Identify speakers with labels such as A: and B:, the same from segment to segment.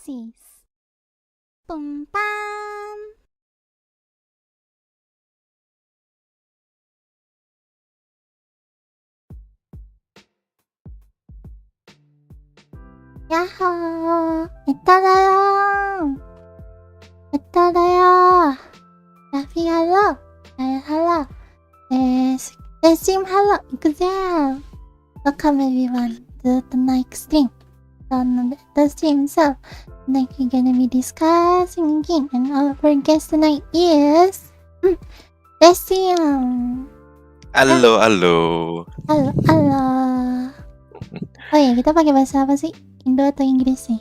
A: synopsis. Pum pam. 야호! 에따다요! 에따다요! 라피 할로! 잘 할로! Stream hello! Exam! Welcome everyone to the next stream. On the stream, so tonight we're gonna be discussing again, and our guest tonight is Desium.
B: Halo.
A: Halo. Oh ya, kita pakai bahasa apa sih? Indo atau Inggris nih?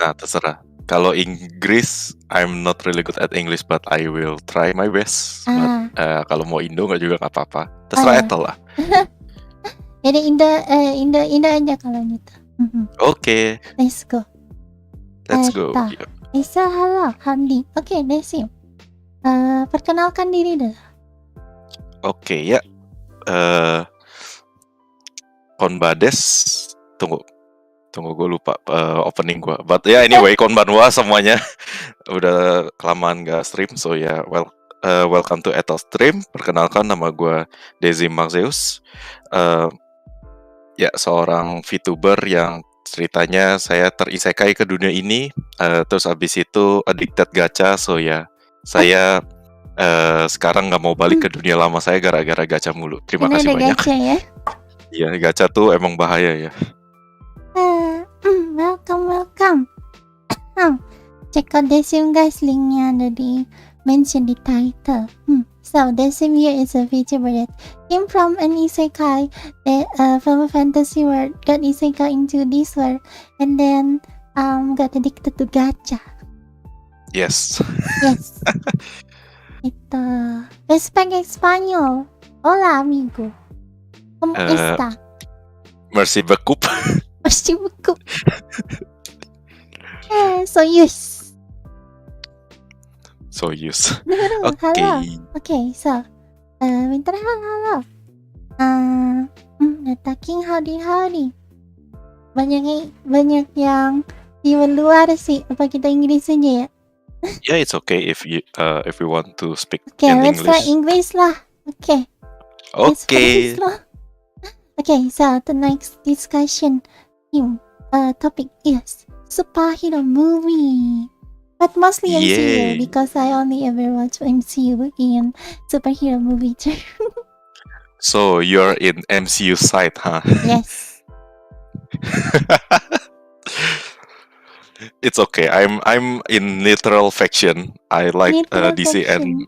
B: Nah, terserah. Kalau Inggris, I'm not really good at English, but I will try my best. But, kalau mau Indo juga nggak apa-apa. Terserah Ethel lah.
A: Jadi Indo aja kalau gitu.
B: Oke.
A: Let's go. Isa, halo, Handi. Oke, Desim. Perkenalkan diri dulu.
B: Oke, ya. Konbades. Tunggu gue lupa opening gue. But ya anyway, konbanwa semuanya. Udah kelamaan gak stream, so ya welcome to Ethel Stream. Perkenalkan, nama gue Dezim Maxeus. Ya, seorang VTuber yang ceritanya saya terisekai ke dunia ini, terus abis itu addicted gacha, so ya saya sekarang nggak mau balik ke dunia lama saya gara-gara gacha mulu. Terima kasih banyak.
A: Gacha ya?
B: Iya, gacha tuh emang bahaya ya.
A: Welcome. Check out Desim guys, linknya ada di mention di title. So Desim here is a VTuber that came from an isekai, from a fantasy world, got isekai into this world, and then got addicted to gacha.
B: Yes.
A: Itu. Respect Español. Hola amigo. ¿Cómo está?
B: Merci beaucoup.
A: Merci beaucoup. So use. Okay, so minta halo. Attacking howdy. Banyak yang di luar sih. Apa kita Inggris aja ya?
B: Yeah, it's okay if you want to speak
A: in
B: English.
A: Okay, let's try English lah. Okay. Okay, so the next discussion topic is superhero movie. But mostly MCU, because I only ever watch MCU in superhero movie too.
B: So you're in MCU side, huh?
A: Yes.
B: It's okay. I'm in neutral faction. I like DC and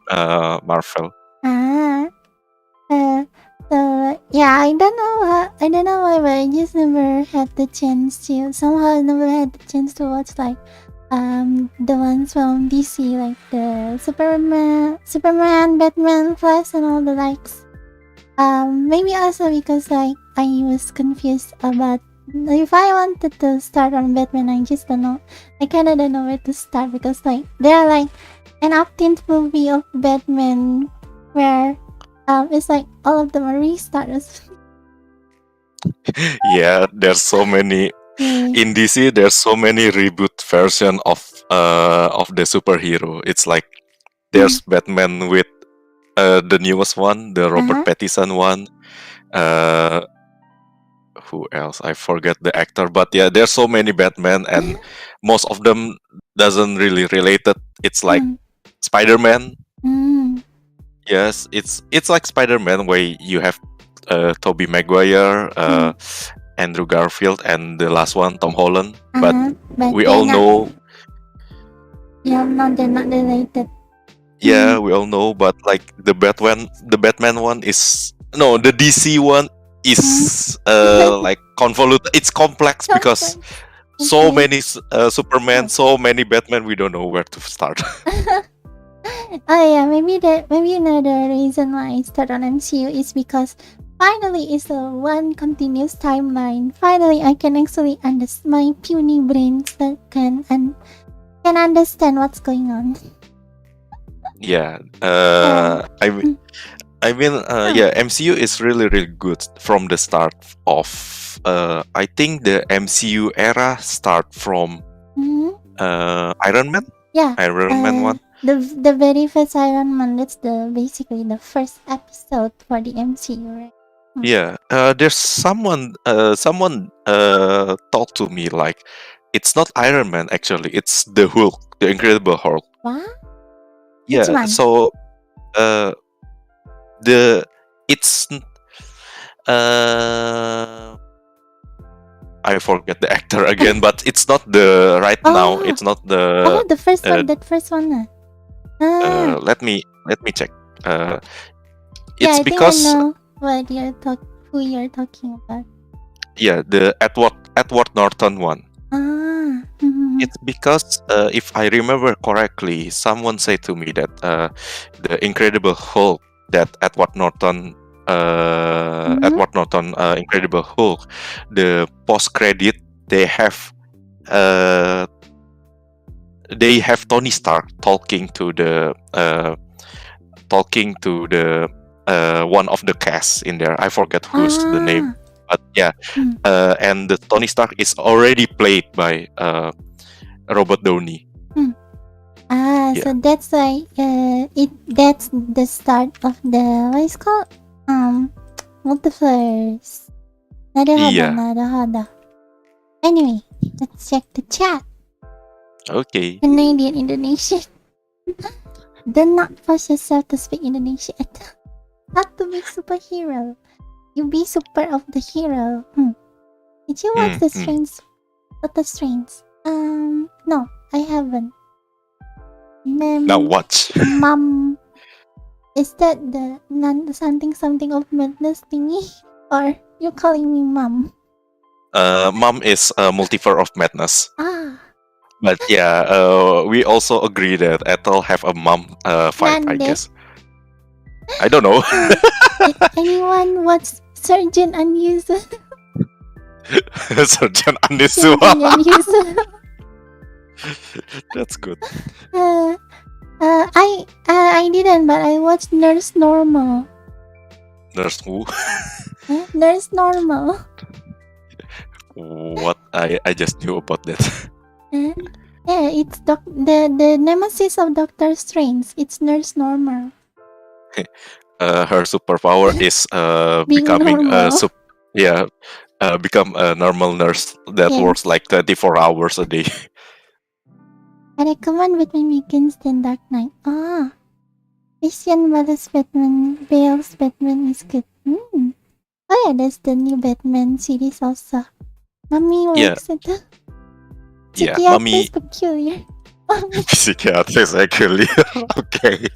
B: Marvel.
A: Yeah, I don't know why, but I just never had the chance to. Somehow, I never had the chance to watch like the ones from DC, like the Superman, Batman, Flash, and all the likes. Maybe also because like I was confused about if I wanted to start on Batman. I just don't know. I kind of don't know where to start because like there are like an 18th movie of Batman where it's like all of them are restarts.
B: Yeah, there's so many. In DC, there's so many reboot version of the superhero. It's like there's Batman with the newest one, the Robert Pattinson one. Who else? I forget the actor, but yeah, there's so many Batman, and most of them doesn't really related. It's like Spider-Man. Yes, it's like Spider-Man where you have Tobey Maguire, Andrew Garfield, and the last one Tom Holland. But we all know.
A: Yeah, no, they're not related.
B: Yeah, we all know. But like the Batman one is the DC one is like convoluted. It's complex because so many Superman, so many Batman. We don't know where to start.
A: Oh yeah, maybe another reason why I start on MCU is because finally it's a one continuous timeline. Finally, I can actually understand my puny brains that can understand what's going on.
B: Yeah, MCU is really good from the start of. I think the MCU era start from Iron Man.
A: Yeah.
B: Iron Man one.
A: The very first Iron Man. That's basically the first episode for the MCU, right?
B: Yeah. There's someone talked to me like it's not Iron Man actually. It's the Hulk, the Incredible Hulk.
A: What? Which
B: Yeah.
A: one?
B: So it's I forget the actor again, but it's not the right now. It's not the.
A: The first one. That first one.
B: Let me check.
A: Yeah,
B: It's
A: I
B: because
A: think I know what who you're talking about.
B: yeah, the Edward Norton one.
A: Mm-hmm.
B: It's because if I remember correctly, someone said to me that the Incredible Hulk that Edward Norton Incredible Hulk, the post credit they have Tony Stark talking to the one of the cast in there. I forget who's the name, but yeah, and the Tony Stark is already played by Robert Downey.
A: So that's why that's the start of the what is called multiverse. Nada. Anyway, let's check the chat.
B: Okay.
A: Canadian Indonesian. Do not force yourself to speak Indonesian. Not to be superhero. You be super of the hero. Did you watch the Strange? Doctor Strange? No, I haven't.
B: Now watch.
A: Mom, is that the something of madness thingy, or you calling me mom?
B: Mom is Multiverse of Madness.
A: But
B: yeah, we also agree that Ethel have a mom fight. I guess. I don't know.
A: Did anyone watch Surgeon Unusual?
B: Surgeon Unusual. That's good.
A: I didn't, but I watched Nurse Normal.
B: Nurse who?
A: Nurse Normal.
B: What? I just knew about that.
A: Yeah, it's the nemesis of Doctor Strange. It's Nurse Normal.
B: Her superpower is becoming become a normal nurse that works like 24 hours a day.
A: I recommend Batman Begins then Dark Knight. Christian Bale's Batman, Bale's Batman is good. Oh yeah, that's the new Batman series also. Mommy works at the
B: Mommy.
A: Peculiar.
B: Psychiatrist peculiar. Okay.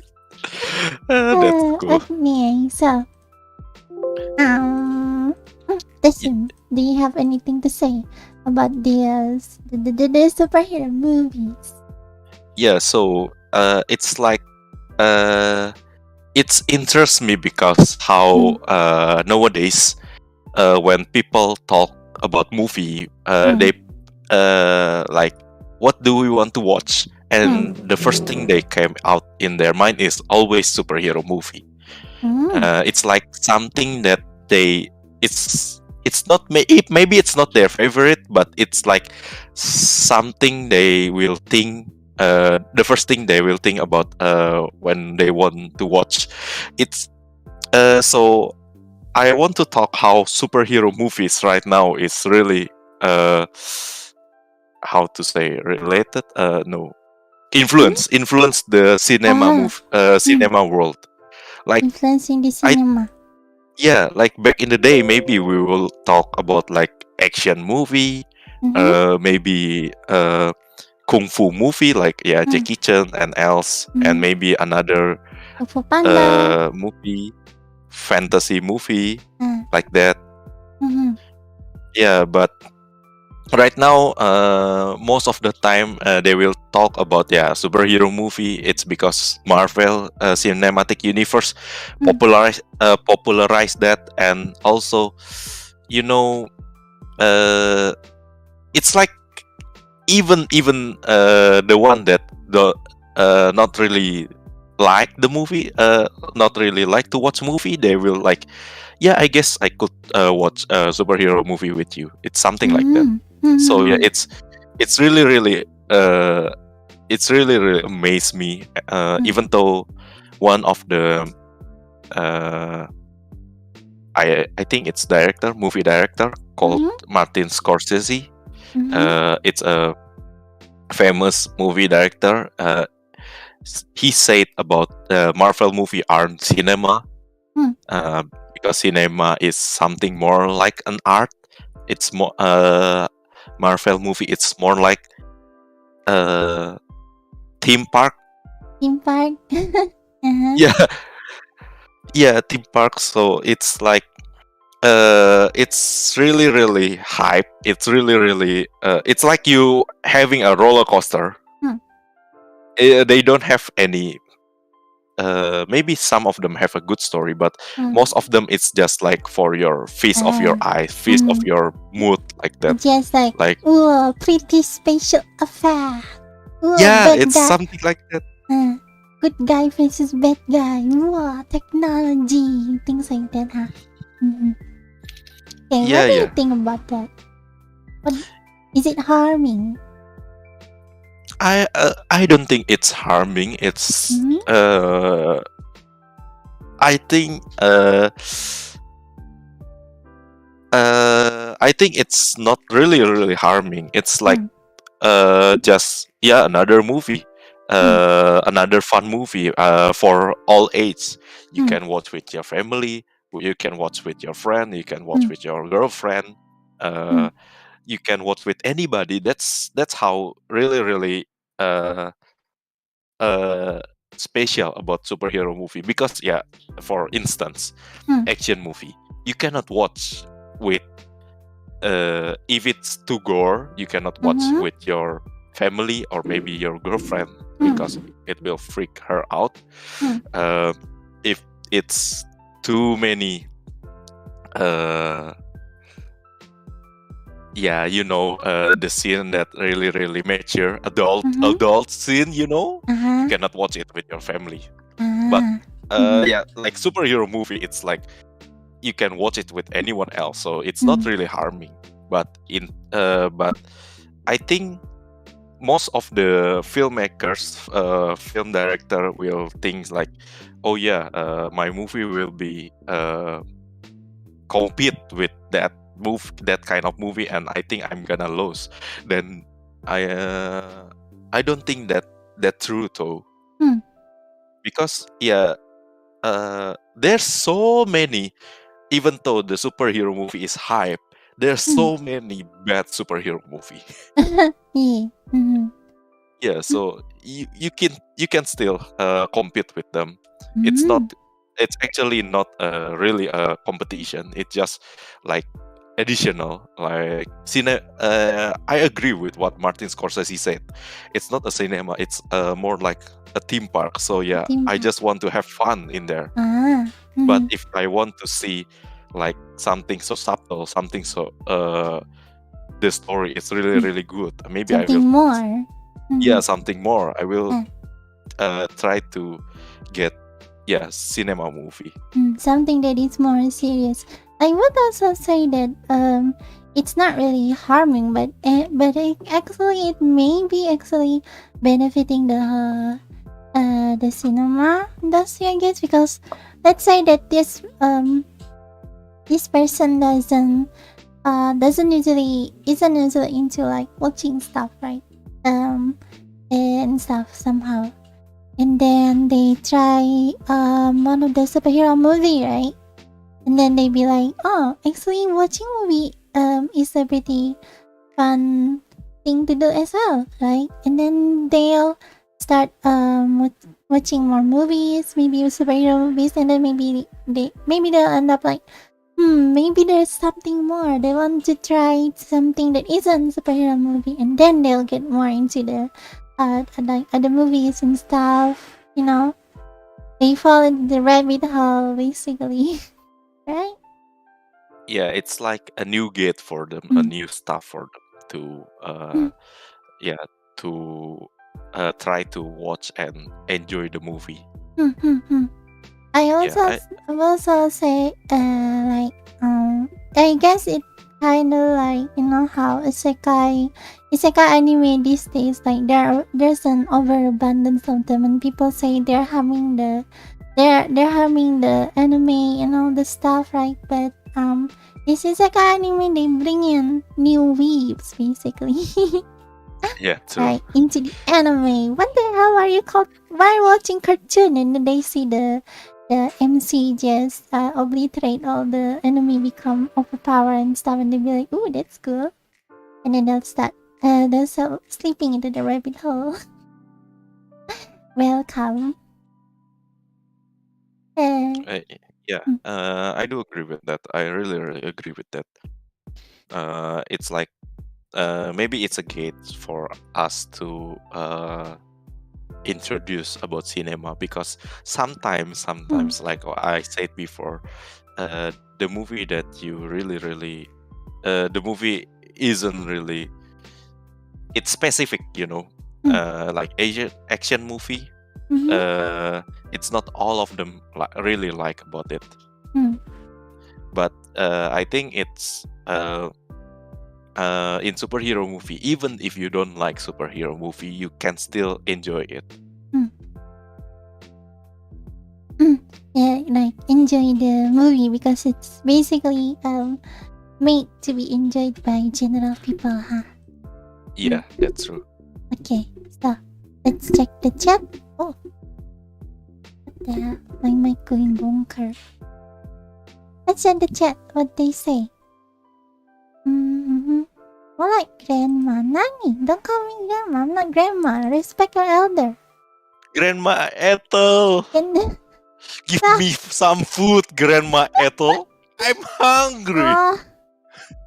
B: That's cool.
A: Okay, so listen, do you have anything to say about the superhero movies?
B: Yeah, so it's like it interests me because how nowadays when people talk about movie, they like what do we want to watch, and the first thing they came out in their mind is always superhero movie. It's like something that it's not maybe it's not their favorite, but it's like something they will think the first thing they will think about when they want to watch. It's so I want to talk how superhero movies right now is really how to say related influence the cinema cinema world, like
A: influencing the cinema.
B: Like back in the day, maybe we will talk about like action movie, maybe kung fu movie like Jackie Chan and else, and maybe another movie, fantasy movie like that. Yeah, but right now most of the time they will talk about superhero movie. It's because Marvel cinematic universe popularized that, and also it's like even the one that not really like the movie, not really like to watch movie, they will like, I guess I could watch a superhero movie with you. It's something like that. So it's really it's really amazed me. Even though one of the I think it's movie director called Martin Scorsese. It's a famous movie director. He said about Marvel movie aren't cinema, because cinema is something more like an art. It's more Marvel movie. It's more like theme park.
A: Theme park.
B: Yeah, theme park. So it's like it's really hype. It's really it's like you having a roller coaster. They don't have any. Maybe some of them have a good story, but most of them it's just like for your feast of your eyes, feast of your mood, like that.
A: Just like ooh, pretty spatial affair. Ooh,
B: yeah, it's something like that.
A: Good guy versus bad guy. Wow, technology, things like that, huh? Okay, what do you think about that? What is it harming?
B: I don't think it's harming. It's I think it's not really harming. It's like just another movie, another fun movie for all age. You can watch with your family, you can watch with your friend, you can watch with your girlfriend, you can watch with anybody. That's how really special about superhero movie. Because for instance, action movie, you cannot watch with if it's too gore, you cannot watch with your family or maybe your girlfriend, because it will freak her out. If it's too many the scene that really mature adult scene, you cannot watch it with your family. But like superhero movie, it's like you can watch it with anyone else, so it's not really harming. But I think most of the filmmakers, film director will think like, oh yeah, my movie will be compete with that kind of movie, and I think I'm gonna lose. Then I don't think that true though. Because there's so many. Even though the superhero movie is hype, there's so many bad superhero movie. Yeah, so you can still compete with them. It's actually not really a competition. It's just like additional, like I agree with what Martin Scorsese said. It's not a cinema. It's more like a theme park. So I just want to have fun in there. But if I want to see like something so subtle, something so the story is really good, maybe
A: something
B: I will
A: more.
B: Something more. I will try to get cinema movie.
A: Something that is more serious. I would also say that it's not really harming, but it may be actually benefiting the cinema industry, I guess, because let's say that this person isn't usually into like watching stuff, right? And stuff somehow, and then they try one of the superhero movie, right? And then they be like, oh, actually watching movie is a pretty fun thing to do as well, right? And then they'll start watching more movies, maybe superhero movies, and then maybe they'll end up like, maybe there's something more. They want to try something that isn't superhero movie, and then they'll get more into the like other movies and stuff. They fall into the rabbit hole basically, right?
B: Yeah, it's like a new gate for them, a new stuff for them to try to watch and enjoy the movie.
A: I also say like I guess it kind of like, you know how isekai anime these days, like there's an overabundance of them, and people say they're harming the anime and all the stuff, right? But this isekai anime, they bring in new weaves basically.
B: Yeah, true.
A: Right, into the anime. What the hell are you called? Why watching cartoon and then they see the MC just obliterate all the enemy, become overpowered and stuff, and they be like, "Ooh, that's cool," and then they'll start sleeping into the rabbit hole. Welcome.
B: Uh, yeah,
A: mm,
B: I do agree with that. I really agree with that. It's like maybe it's a gate for us to introduce about cinema, because sometimes like I said before, the movie that you really the movie isn't really, it's specific, like Asian action movie. It's not all of them really like about it. But I think it's in superhero movie, even if you don't like superhero movie, you can still enjoy it.
A: Yeah, like enjoy the movie because it's basically made to be enjoyed by general people, huh?
B: Yeah, that's true.
A: Okay, so let's check the chat. Oh, what the hell? My mic going bonker. Let's check the chat. What they say. More like grandma. Nani, don't call me grandma. I'm not grandma. Respect your elder.
B: Grandma Ethel, give me some food, Grandma Ethel. I'm hungry.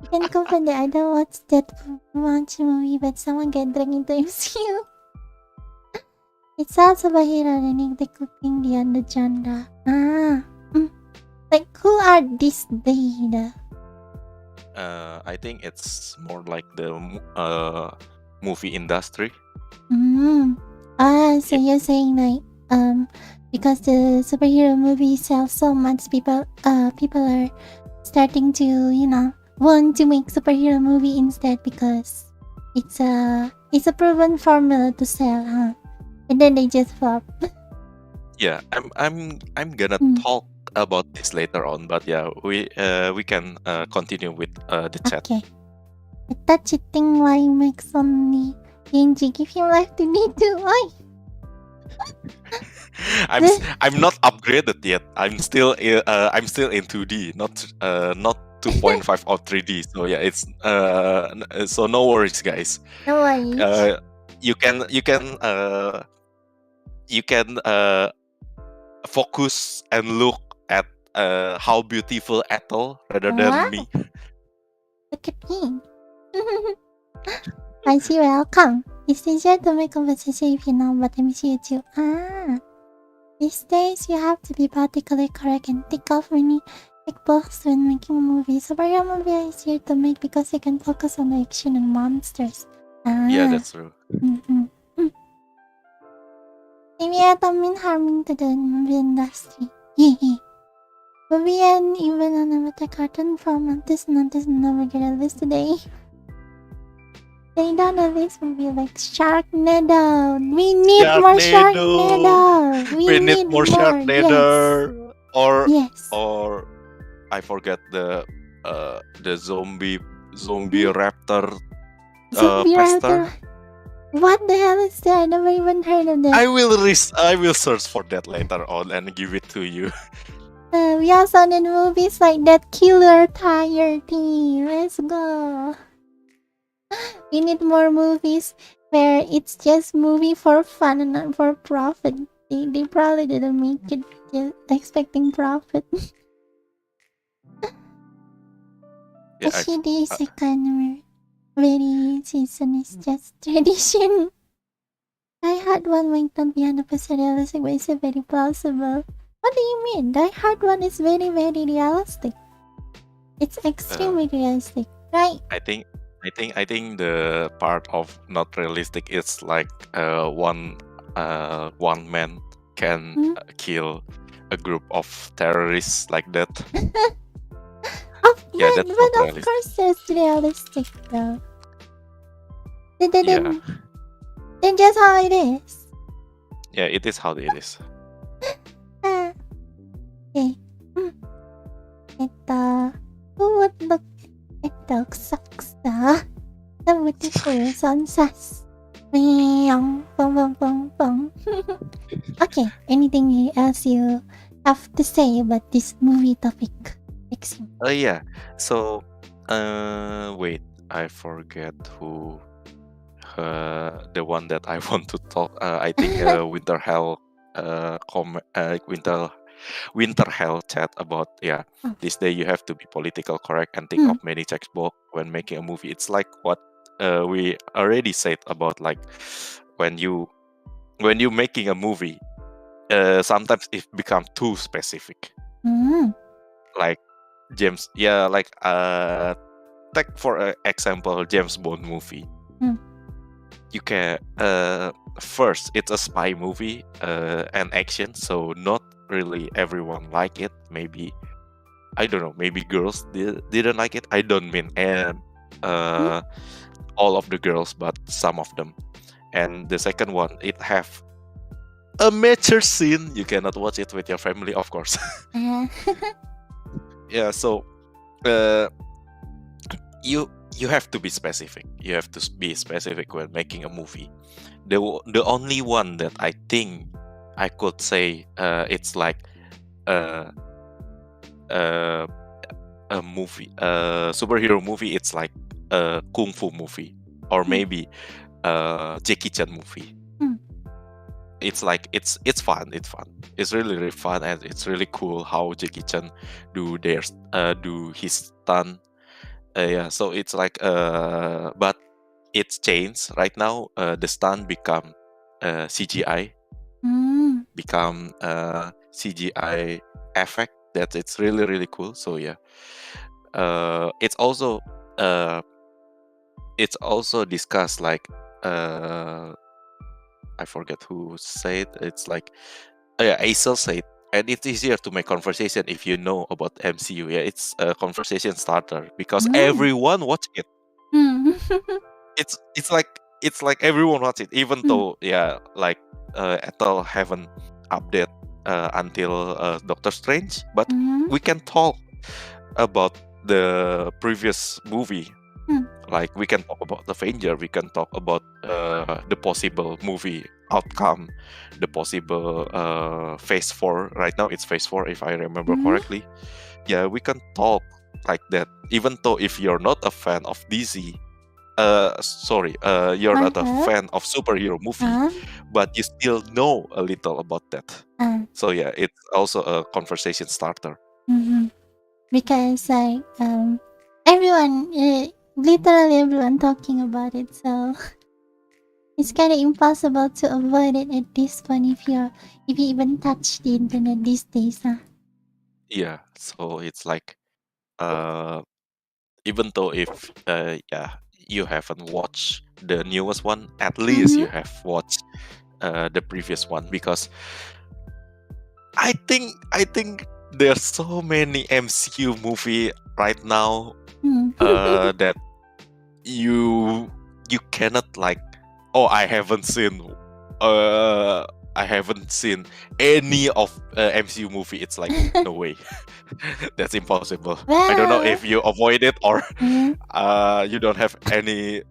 A: You can confirm that I don't watch that much movie, but someone get dragged into MCU. It's also by hero running the cooking the other genre. Like who are these data?
B: I think it's more like the movie industry.
A: So you're saying like because the superhero movies sell so much, people are starting to, want to make superhero movie instead because it's a proven formula to sell, huh? And then they just flop.
B: Yeah, I'm gonna talk about this later on, but yeah, we can continue with the chat.
A: Okay. I thought you think why makes only Genji give him life to need to why?
B: I'm not upgraded yet. I'm still in 2D, not 2.5 or 3D. So yeah, it's so no worries, guys.
A: No worries.
B: You can focus and look at how beautiful Ethel rather than me.
A: Look at me. I see. Welcome. It's easier to make conversation if you know what MCU too. These days you have to be politically correct and think of many box when making movies. Superhero movies are easier to make because you can focus on action and monsters.
B: Yeah, that's true.
A: Maybe I don't mean harming to the movie industry. Movie and even an avatar cartoon from this never get released today. They don't release movie like Sharknado. We need more Sharknado.
B: We need more Sharknado.
A: Yes.
B: Or I forget the zombie raptor.
A: Zombie raptor. What the hell is that? I never even heard of that.
B: I will search for that later on and give it to you.
A: We also need movies like that Killer Tire thing. Let's go. We need more movies where it's just movie for fun and not for profit. They probably didn't make it just expecting profit. Actually, the second season is just tradition. Die Hard 1 might not be 100% realistic, but it's very plausible. What do you mean? Die Hard 1 is very realistic. It's extremely realistic, right?
B: I think the part of not realistic is like one man can kill a group of terrorists like that.
A: Of
B: Yeah, that's not
A: but of
B: realistic.
A: course it's realistic though. Then,
B: Yeah,
A: then just how it is.
B: yeah, it is how it is.
A: Okay. Who would look at the sucks the beautiful sunsets? Bum, bum, bum, bum. Okay, anything else you have to say about this movie topic?
B: Yeah. So, wait, I forget who. The one that I want to talk. I think Winter Hell. Winter Hell chat about this day you have to be political correct and think of many textbook when making a movie. It's like what we already said about like when you making a movie, sometimes it becomes too specific. Like James, take for example James Bond movie. You can first it's a spy movie and action, so not really everyone like it. Maybe I don't know. Maybe girls didn't like it. I don't mean all of the girls, but some of them. And the second one, it have a mature scene. You cannot watch it with your family, of course. Yeah. So, you have to be specific. You have to be specific when making a movie. The only one that I think I could say it's like a movie, a superhero movie. It's like a kung fu movie, or maybe a Jackie Chan movie. It's like it's fun. It's fun. It's really fun, and it's really cool how Jackie Chan do his stunt. Yeah, so it's like but it's changed right now. The stunt become CGI, become CGI effect. That it's really cool. So yeah, it's also discussed like I forget who said it's like Ethel said, and it's easier to make conversation if you know about MCU. Yeah, it's a conversation starter because everyone watch it. It's like everyone watch it, even though like Ethel haven't update until Doctor Strange, but we can talk about the previous movie. Like we can talk about the Avenger, we can talk about the possible movie outcome, the possible Phase 4. Right now it's Phase 4 if I remember correctly. Yeah, we can talk like that. Even though if you're not a fan of DC, you're not a fan of superhero movie, but you still know a little about that. So yeah, it's also a conversation starter.
A: Because like everyone, literally everyone talking about it, so it's kind of impossible to avoid it at this point if you even touch the internet these days, huh?
B: Yeah, so it's like even though if you haven't watched the newest one, at least you have watched the previous one, because I think there's so many MCU movie right now that you cannot like, oh, I haven't seen any of MCU movie. It's like no way. That's impossible. I don't know if you avoid it or you don't have any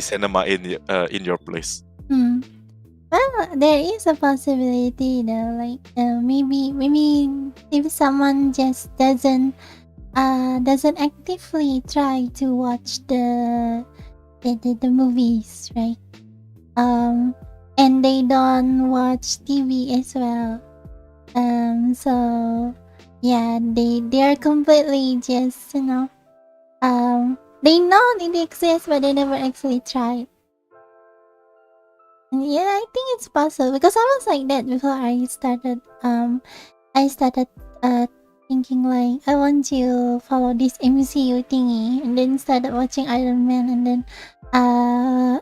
B: cinema in your place.
A: Well, there is a possibility though, like maybe if someone just doesn't actively try to watch the movies, right? And they don't watch TV as well. So yeah, they are completely just they know it exists, but they never actually tried. Yeah, I think it's possible because I was like that before I started. Thinking like I want to follow this MCU thingy, and then started watching Iron Man, and then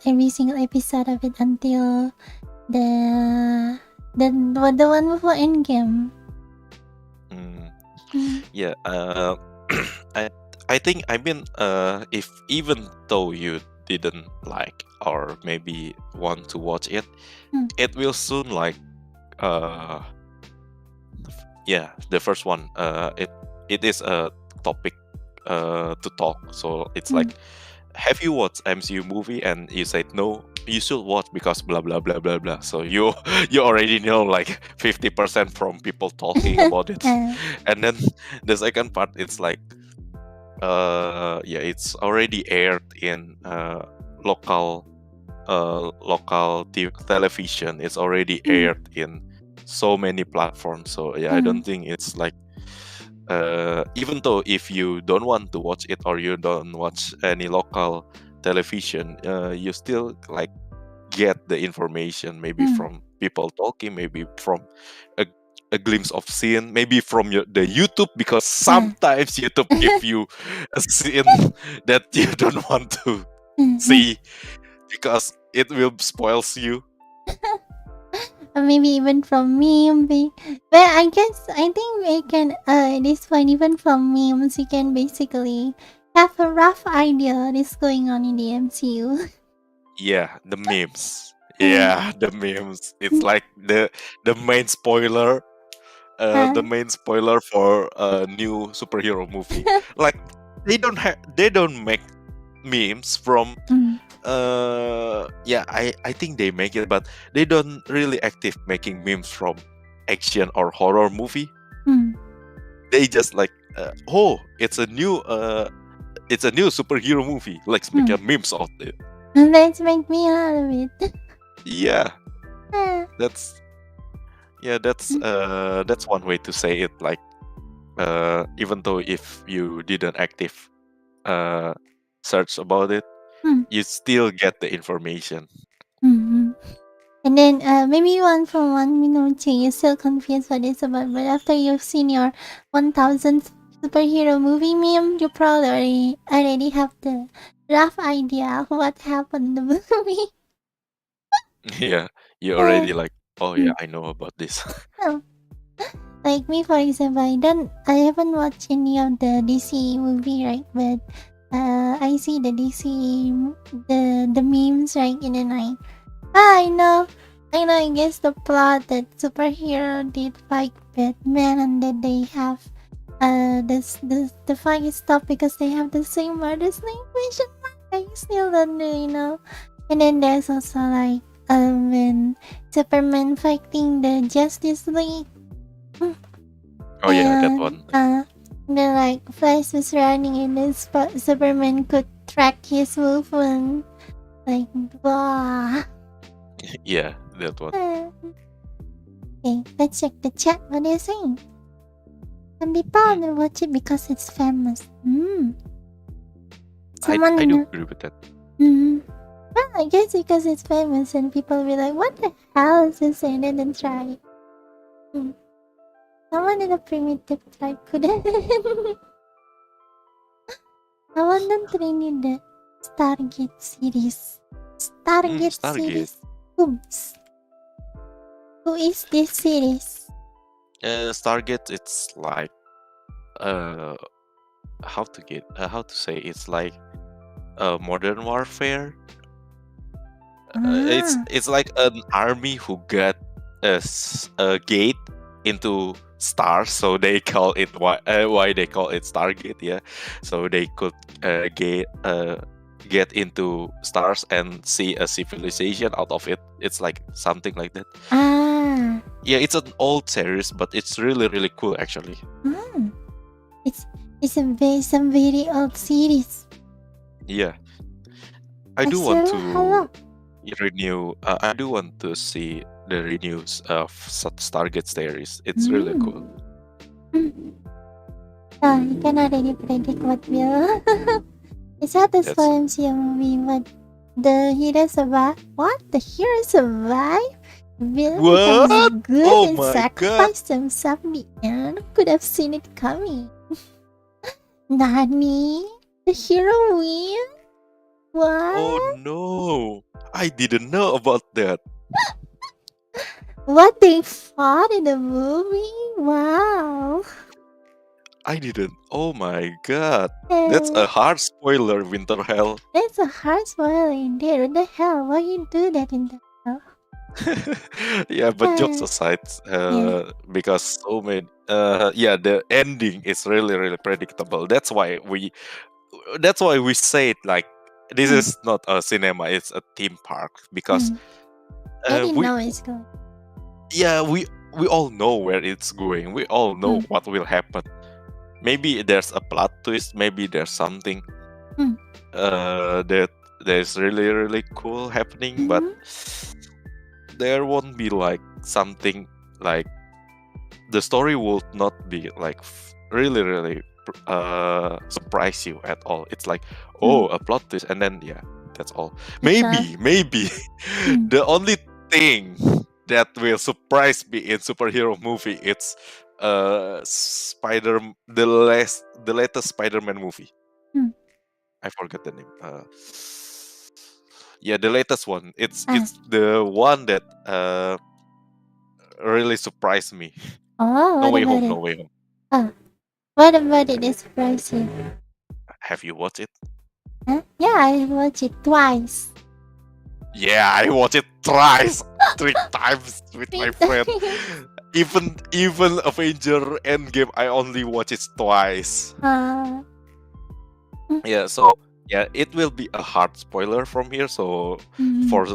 A: every single episode of it until the one before Endgame.
B: Yeah. I I think if even though you didn't like or maybe want to watch it, it will soon like uh yeah, the first one it is a topic to talk. So it's like, have you watched MCU movie? And you said no, you should watch because blah blah blah blah blah. So you you already know like 50% from people talking about it. And then the second part, it's like yeah, it's already aired in local television. It's already aired in so many platforms. So yeah, I don't think it's like even though if you don't want to watch it or you don't watch any local television, you still like get the information maybe from people talking, maybe from a, a glimpse of scene, maybe from the YouTube, because sometimes YouTube give you a scene that you don't want to see because it will spoils you.
A: Or maybe even from memes. But I guess I think we can at this point, even from memes, we can basically have a rough idea what is going on in the MCU.
B: Yeah, the memes. Yeah, the memes. It's like the main spoiler, the main spoiler for a new superhero movie. Like they don't make memes from yeah, I think they make it, but they don't really active making memes from action or horror movie. They just like oh, it's a new superhero movie. Let's make a memes of it.
A: Let's make me out of it.
B: Yeah. That's one way to say it. Like even though if you didn't active search about it, you still get the information.
A: And then maybe one from 1 minute you're still confused what it's about, but after you've seen your 1000th superhero movie meme, you probably already have the rough idea of what happened in the movie.
B: Yeah, you already like, oh yeah, I know about this.
A: Like me, for example, I haven't watched any of the DC movie, right? But I see the DC the memes, right? And then I know. I guess the plot that superhero did fight Batman, and that they have the fight is stopped because they have the same mother's name. Question mark. I still don't really know. And then there's also like when Superman fighting the Justice League.
B: Oh yeah, that one.
A: Then like Flash was running and then Superman could track his movement. Like wow.
B: Yeah, that one.
A: Okay, let's check the chat. What are you saying? Some people only watch it because it's famous.
B: I do agree with that.
A: Well, I guess because it's famous and people will be like, what the hell is this? And then try it. Someone in a primitive tribe couldn't. I want them to renew the Stargate series. Stargate series. Oops. Who is this series?
B: Stargate, it's like how to say, it's like modern warfare. It's like an army who got a gate into stars, so they call it why they call it Stargate. Yeah, so they could get into stars and see a civilization out of it. It's like something like that. Yeah, it's an old series, but it's really really cool actually.
A: It's a very old series.
B: Yeah, I do want to renew. I do want to see the renews of Stargate series. It's really cool.
A: You cannot really predict what will. Is that the MCU movie? What the hero survive? What the hero survive? Villain becomes good and sacrificed himself in the end. Could have seen it coming. Nani? The hero win? What?
B: Oh no! I didn't know about that.
A: What they fought in the movie? Wow.
B: I didn't. Oh my god. That's a hard spoiler, Winter Hell.
A: It's a hard spoiler indeed. What the hell? Why you do that in the hell?
B: Yeah, but jokes
A: Uh,
B: aside,
A: yeah.
B: because so many, yeah, the ending is really, really predictable. That's why we say it like this
A: Mm,
B: is not a cinema; it's a theme park because
A: mm. I didn't
B: we,
A: know it's good.
B: yeah, we all know where it's going. We all know
A: Mm,
B: what will happen. Maybe there's a plot twist. Maybe there's something
A: mm,
B: that there's really, really cool happening, but
A: mhm,
B: there won't be like something like the story would not be like really, really surprise you at all. It's like, oh,
A: mm.
B: a plot twist, and then yeah, that's all.
A: That's all.
B: Maybe
A: Mm.
B: the only thing that will surprise me in superhero movie it's the latest Spider-Man movie.
A: Mm.
B: I forgot the name. Yeah, the latest one.
A: Ah.
B: It's the one that really surprised me.
A: Oh,
B: No
A: what
B: Way
A: about
B: Home, No
A: it?
B: Way Home.
A: Oh, what about it is surprising?
B: Have you watched it?
A: Huh? Yeah, I watched it twice.
B: Yeah, I watched it twice, 3 times with my friend. Even Avenger Endgame, I only watched it twice.
A: Uh,
B: Yeah, so yeah, it will be a hard spoiler from here. So
A: mm,
B: for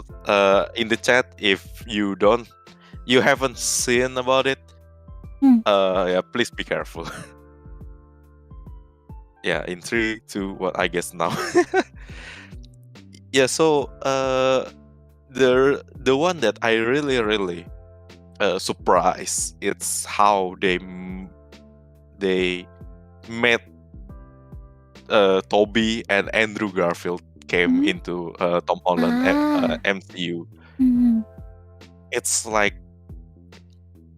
B: in the chat, if you haven't seen about it,
A: mm.
B: yeah, please be careful. Yeah, in 3, 2, 1, I guess now. Yeah, so the one that I really, really surprised, it's how they made Toby and Andrew Garfield came
A: Mhm.
B: into Tom Holland
A: Ah.
B: MCU.
A: Mhm.
B: It's like,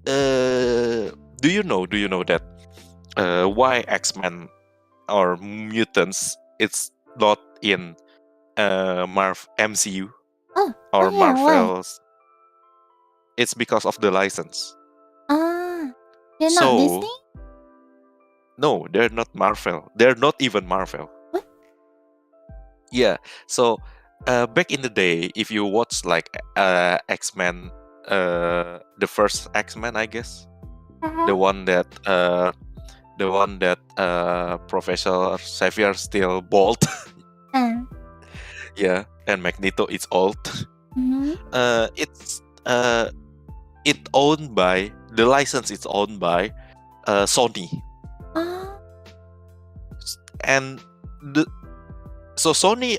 B: do you know that why X-Men or mutants it's not in MCU
A: Oh, oh
B: or
A: yeah, why?
B: Marvel's? It's because of the license.
A: Ah, they're not
B: So
A: Disney?
B: no, they're not Marvel. They're not even Marvel.
A: What?
B: Yeah. So back in the day, if you watch like X-Men, the first X-Men, I guess, the
A: Uh-huh.
B: one that Professor Xavier still bald,
A: Uh,
B: yeah, and Magneto is old.
A: mhm.
B: It's the license is owned by Sony,
A: Ah.
B: and the so Sony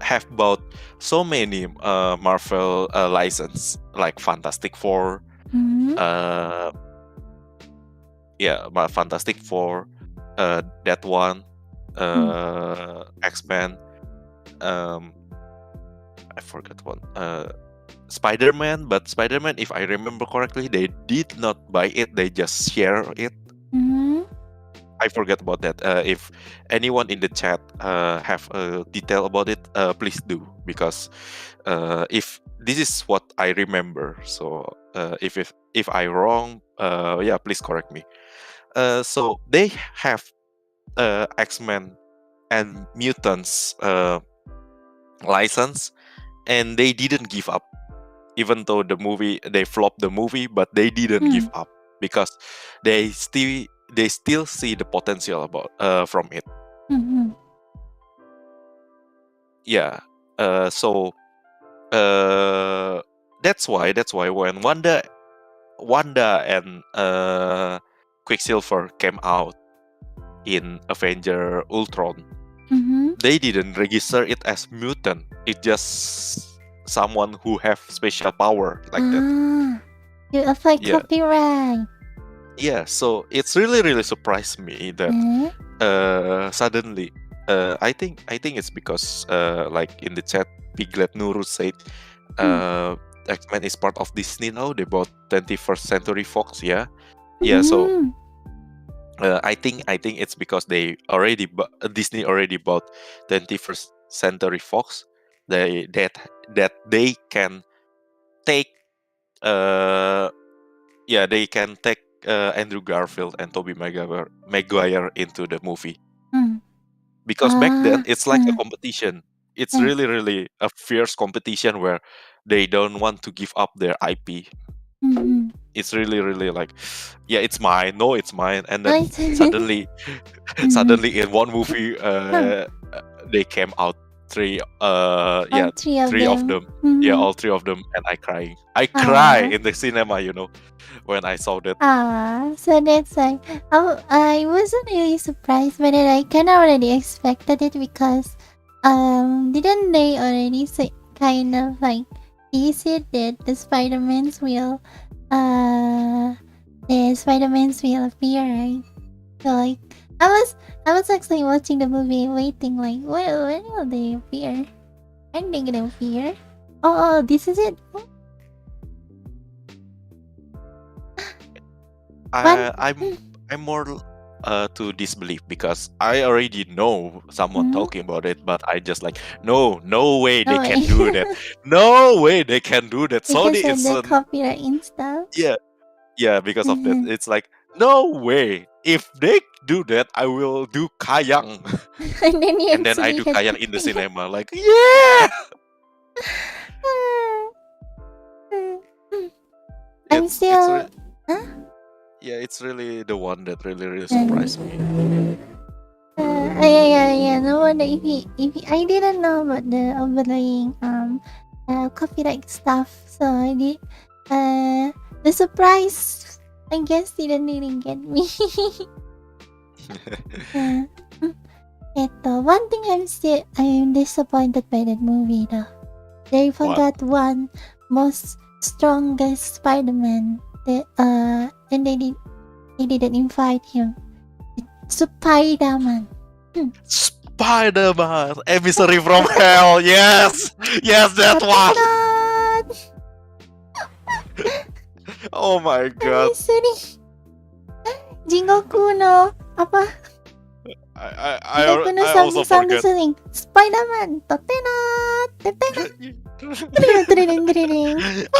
B: have bought so many Marvel license like Fantastic Four,
A: Mhm.
B: uh, Fantastic Four, that one,
A: Mm.
B: X-Men, um, I forgot one, Spider-Man. But Spider-Man, if I remember correctly, they did not buy it; they just share it.
A: Mhm.
B: I forget about that. If anyone in the chat have a detail about it, please do, because if this is what I remember. So if I wrong, yeah, please correct me. So they have X-Men and Mutants license, and they didn't give up, even though they flopped the movie, but they didn't give
A: Mm.
B: up because they still see the potential about from it.
A: Mhm.
B: Yeah. So that's why when Wanda and Quicksilver came out in Avenger Ultron,
A: Mhm.
B: they didn't register it as mutant. It just someone who have special power like that.
A: Ah, you avoid
B: Yeah.
A: copyright.
B: Yeah. So it's really, really surprised me that
A: Eh?
B: suddenly I think it's because like in the chat Piglet Nuru said
A: Mm.
B: X-Men is part of Disney now. They bought 21st Century Fox. Yeah. So
A: Mhm.
B: I think it's because Disney already bought 21st Century Fox. They can take uh they can take Andrew Garfield and Tobey Maguire into the movie.
A: Mm.
B: Because back then
A: Ah.
B: it's like a competition. It's
A: Yes.
B: really a fierce competition where they don't want to give up their IP.
A: Mhm.
B: It's really like, yeah, it's mine. No, it's mine. And then
A: I see.
B: suddenly
A: Mhm.
B: in one movie,
A: Huh.
B: they came out three.
A: All three of
B: Three of
A: them.
B: them. Yeah,
A: Mhm.
B: all three of them, and I crying. I cry
A: Ah.
B: in the cinema, when I saw that.
A: So that's like, oh, I wasn't really surprised, but then I kind of already expected it because, didn't they already say kind of like tease it that the Spider-Man's will appear, right? So like, I was actually watching the movie, waiting like, well, when will they appear? When they gonna appear? Oh, this is it. One.
B: I'm more to disbelief because I already know someone
A: Mm,
B: talking about it, but I just like, no way
A: no
B: they can
A: way.
B: do that. No way they can do that. Sony
A: Because of
B: is
A: the copyright and stuff.
B: yeah, because of that.
A: Mhm.
B: It's like, no way. If they do that, I will do Kayang.
A: And then you
B: And then I
A: actually
B: do
A: had
B: Kayang
A: to
B: in the
A: pay.
B: cinema. Like, yeah!
A: I'm
B: It's
A: still. Huh?
B: yeah, it's really the one that really
A: Uh,
B: surprised me.
A: yeah. No wonder I didn't know about the overlaying copyright stuff. So I did. The surprise, I guess, didn't really get me. uh, one thing I'm disappointed by that movie though. They
B: What?
A: forgot one most strongest Spider-Man. And they didn't invite him. Spider-Man.
B: Spider-Man, emissary from hell. Yes, that one. Oh my god.
A: Emissary. Jingoku no apa? Jingoku no
B: I also forget.
A: something. Spider-Man. Totena.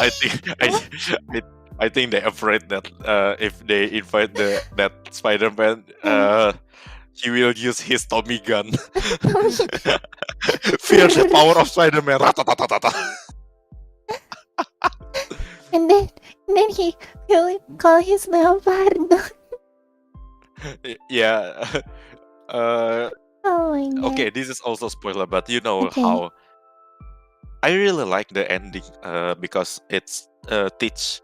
B: I think I think they're afraid that if they invite that Spider-Man, he will use his Tommy gun. Fear the power of Spider-Man.
A: and then he'll call his Leopardo.
B: Yeah.
A: Oh my god.
B: Okay, this is also spoiler, but you know
A: Okay.
B: how I really like the ending because it's teach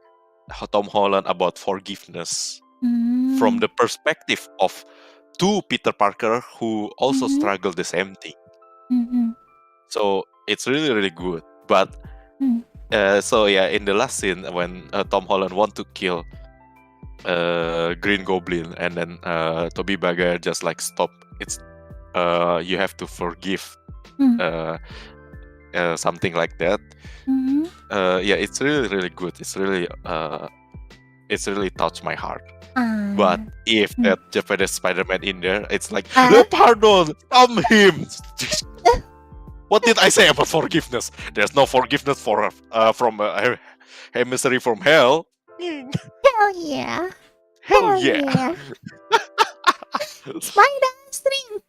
B: Tom Holland about forgiveness from the perspective of two Peter Parker who also struggle the same thing. So it's really good. But so yeah, in the last scene when Tom Holland want to kill Green Goblin, and then Tobey Maguire just like stop. It's you have to forgive. Something like that. Yeah, it's really good. It's really touched my heart. But if that Japanese Spider-Man in there, it's like, pardon, him. What did I say about forgiveness? There's no forgiveness from a emissary from hell.
A: Hell yeah.
B: Hell yeah.
A: Spider string.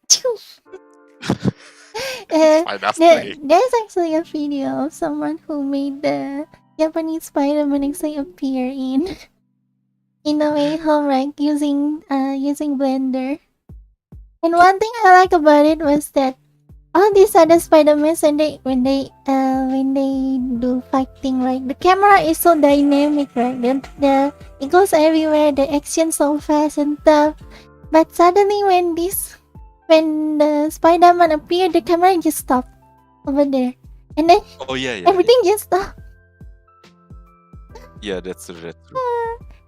A: There's actually a video of someone who made the Japanese Spider-Man actually appear in a way home, right? Using Blender. And one thing I like about it was that all these other Spider-Mans when they do fighting, right? The camera is so dynamic, right? It goes everywhere, the action so fast and stuff. But suddenly when the Spider-Man appeared, the camera just stopped over there. And then everything just stopped.
B: Yeah, that's true.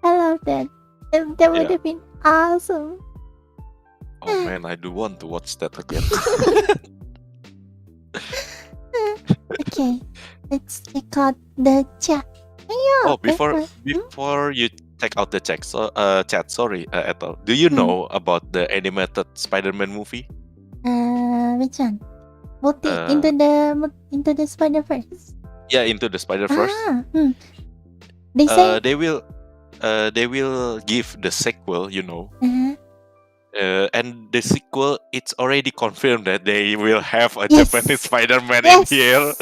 A: I love that. That would have been awesome.
B: Oh man, I do want to watch that again.
A: Okay, let's check out the chat.
B: Before you check out the chat, sorry, Ethel, do you know about the animated Spider-Man movie?
A: Which one? Into the Spider-Verse.
B: Yeah, Into the Spider-Verse.
A: They say
B: they will they will give the sequel, you know.
A: Uh-huh.
B: And the sequel, it's already confirmed that they will have a
A: Yes.
B: Japanese Spider-Man in
A: Yes.
B: here.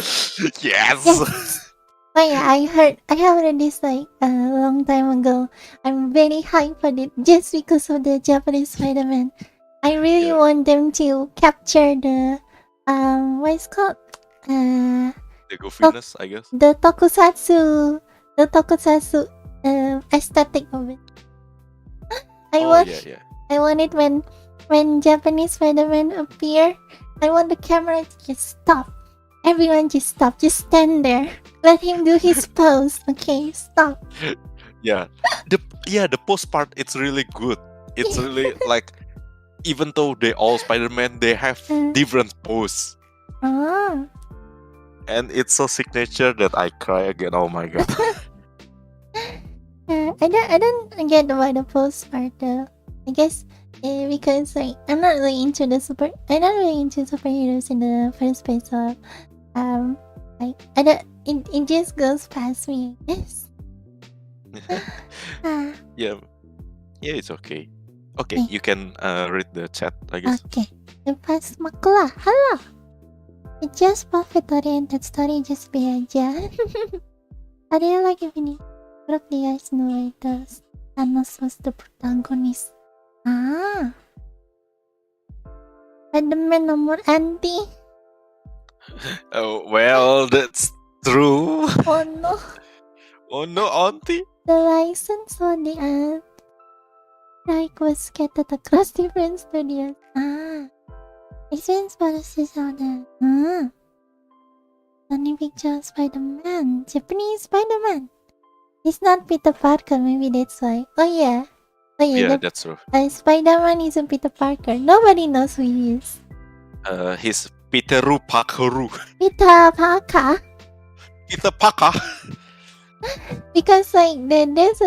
B: Yes.
A: Yes. Oh yeah, I have read this like a long time ago. I'm very hyped for it just because of the Japanese Spider-Man. I really
B: Yeah.
A: want them to capture the what is called
B: The goofiness, I guess.
A: the tokusatsu aesthetic of it.
B: Yeah.
A: I want it when Japanese Spider-Man appear. I want the camera to just stop. Everyone just stop. Just stand there. Let him do his pose. Okay, stop.
B: Yeah. The post part, it's really good. It's really like, even though they all Spider-Man, they have different pose.
A: Oh.
B: And it's so signature that I cry again. Oh my god.
A: I don't get why the post part though. I guess because like I'm not really into superheroes in the first place. So like I don't. It just goes past me. Yes.
B: Yeah, it's okay. Okay, you can read the chat, I guess.
A: Okay. Lepas makula. Halo. It's just profit-oriented story, just be aja. I really like it when look, you guys know like Thanos was the protagonist. Spider-Man nomor anti.
B: Oh, well, that's true.
A: Oh no.
B: Oh no, auntie.
A: The license for the strike was scattered across different studios. License policies on the Sony Pictures Spider-Man. Japanese Spider-Man. He's not Peter Parker, maybe that's why. Oh yeah.
B: Yeah, that's true.
A: Spider-Man isn't Peter Parker. Nobody knows who he is.
B: He's Peteru Parkeru.
A: Peter Parker.
B: Peter Parker.
A: Because like there's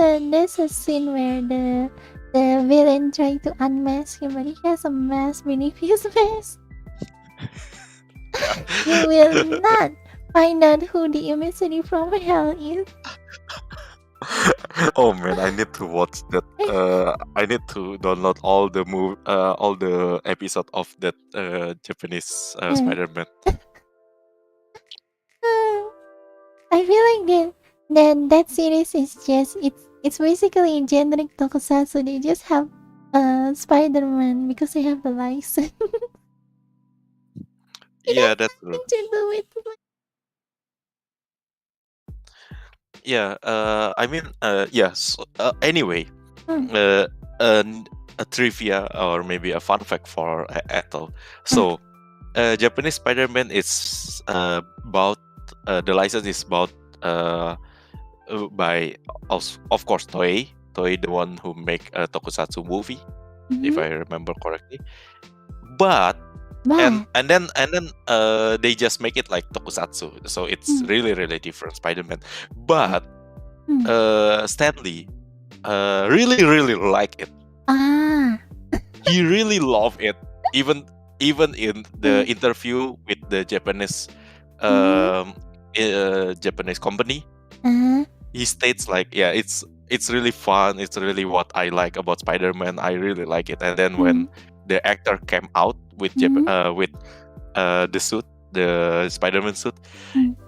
A: a scene where the villain trying to unmask him, but he has a mask beneath his face. You will not find out who the emissary from hell is.
B: Oh man, I need to watch that. I need to download all the episode of that Japanese Spider-Man.
A: I feel like that series is just it's basically generic tokusatsu. They just have Spider-Man because they have the license.
B: Yeah, that's true.
A: To do it.
B: Yeah, I mean, yes. Anyway, a trivia or maybe a fun fact for Ethel. So, Japanese Spider-Man is about the license is bought by of course Toei, the one who make a tokusatsu movie, if I remember correctly. But and then they just make it like tokusatsu, so it's really different Spider-Man. But Stan Lee really like it. He really loved it, even in the interview with the Japanese Japanese company. He states like, yeah, it's really fun, it's really what I like about Spider-Man, I really like it. And then when the actor came out with the suit, the Spider-Man suit,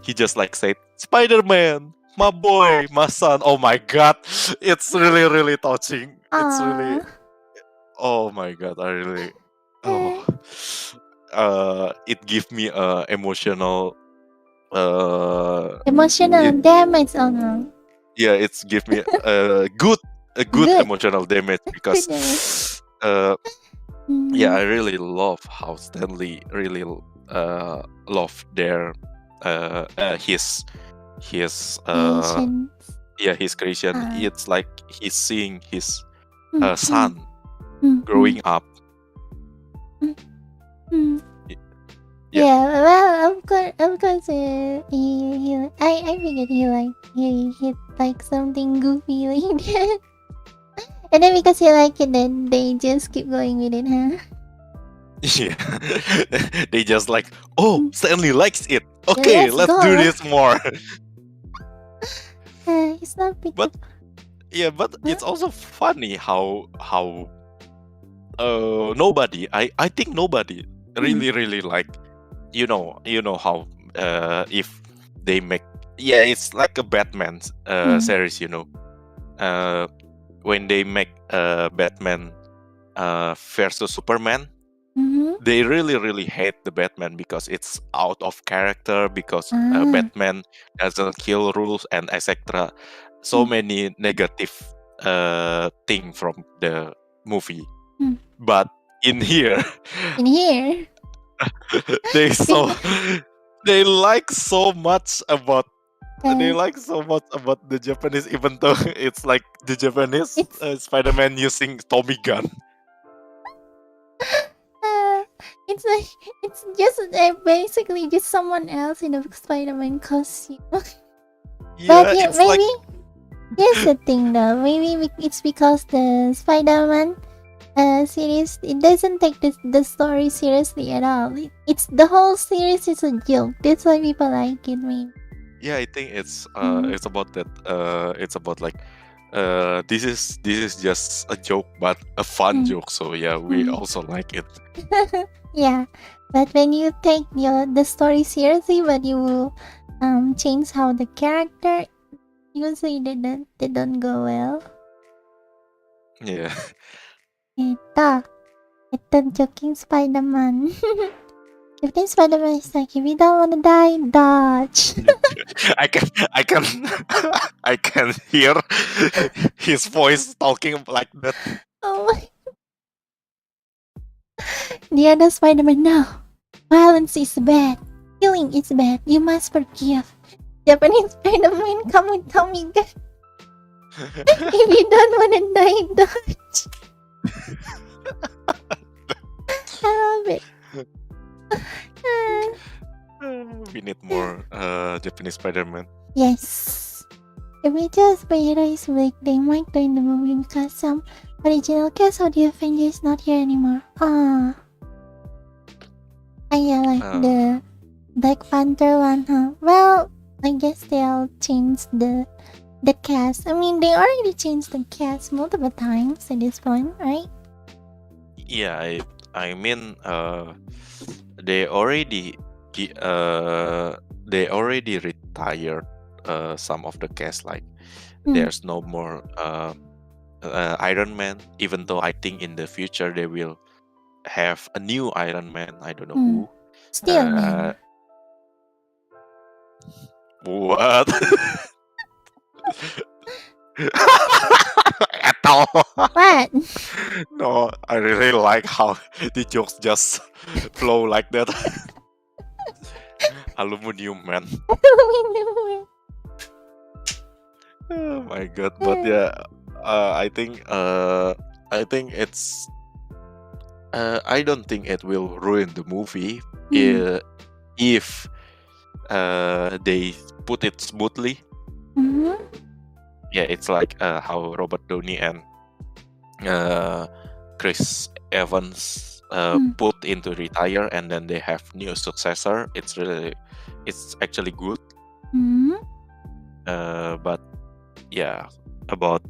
B: he just like said, "Spider-Man, my boy, my son." Oh my god, it's really touching. It's really, oh my god, I really, it gives me emotional
A: damage on.
B: Yeah, it's give me a good emotional damage because yeah, I really love how Stanley really love their his his creation. It's like he's seeing his son growing up.
A: Yeah, well, of course, I figured he like something goofy like that. And then because he like it, then they just keep going with it, huh?
B: Yeah, they just like, oh, Stanley likes it. Okay, let's do this more.
A: It's not Peter.
B: Yeah, but it's also funny how nobody, I think nobody really like, you know how if they make, yeah, it's like a Batman series, when they make Batman versus Superman, they really hate the Batman because it's out of character, because Batman doesn't kill rules and etc. So many negative thing from the movie. But in here,
A: In here,
B: they so
A: because
B: they like so much about the Japanese, even though it's like the Japanese
A: it's
B: Spider-Man using Tommy gun.
A: uh, it's like it's just basically just someone else in a Spider-Man costume. But
B: Yeah,
A: yeah,
B: it's like,
A: maybe here's the thing though. Maybe it's because the Spider-Man series, it doesn't take the story seriously at all. It's the whole series is a joke. That's why people like it. Maybe.
B: yeah, I think it's
A: Mm.
B: it's about that. It's about like this is just a joke, but a fun joke. So yeah, we also like it.
A: Yeah, but when you take the story seriously, but you change how the character, usually they don't go well.
B: Yeah.
A: Ito joking Spider-Man. If this Spider-Man is like, if you don't wanna die, dodge.
B: I can I can hear his voice talking like that.
A: Oh my. The other Spider-Man, no. Violence is bad. Killing is bad. You must forgive. Japanese Spider-Man, come and tell me that. If you don't wanna die, dodge. I love it.
B: We need more Japanese Spider-Man.
A: Yes. If we just spider is weak, they might die in the movie because some original cast of the Avenger is not here anymore. Ah. Yeah, like the Black Panther one, huh? Well, I guess they'll change the cast. I mean, they already changed the cast multiple times at this point, right?
B: Yeah, I mean, they already retired some of the cast. Like, there's no more Iron Man. Even though I think in the future they will have a new Iron Man. I don't know who.
A: Steelman.
B: What? Ethel.
A: What?
B: No, I really like how the jokes just flow like that. Aluminium man. Oh my god! But yeah, I think it's. I don't think it will ruin the movie if they put it smoothly. Yeah, it's like how Robert Downey and Chris Evans put into retire, and then they have new successor. It's actually good. But yeah, about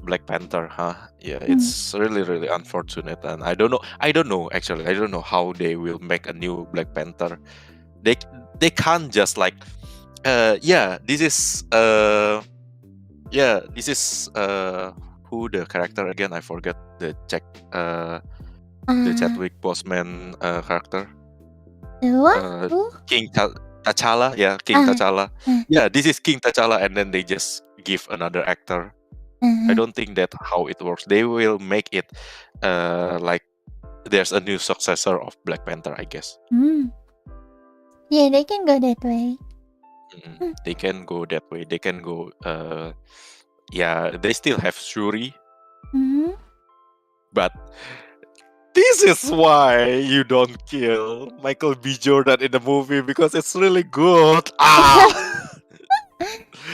B: Black Panther, huh? Yeah, it's really unfortunate, and I don't know actually. I don't know how they will make a new Black Panther. They can't just like this is who the character again? I forget the Chadwick Boseman character.
A: What?
B: King T'Challa, yeah, King T'Challa. Yeah, this is King T'Challa, and then they just give another actor. I don't think that's how it works. They will make it like there's a new successor of Black Panther, I guess.
A: Yeah, they can go that way.
B: They can go that way. They can go. Yeah, they still have Shuri, but this is why you don't kill Michael B. Jordan in the movie, because it's really good.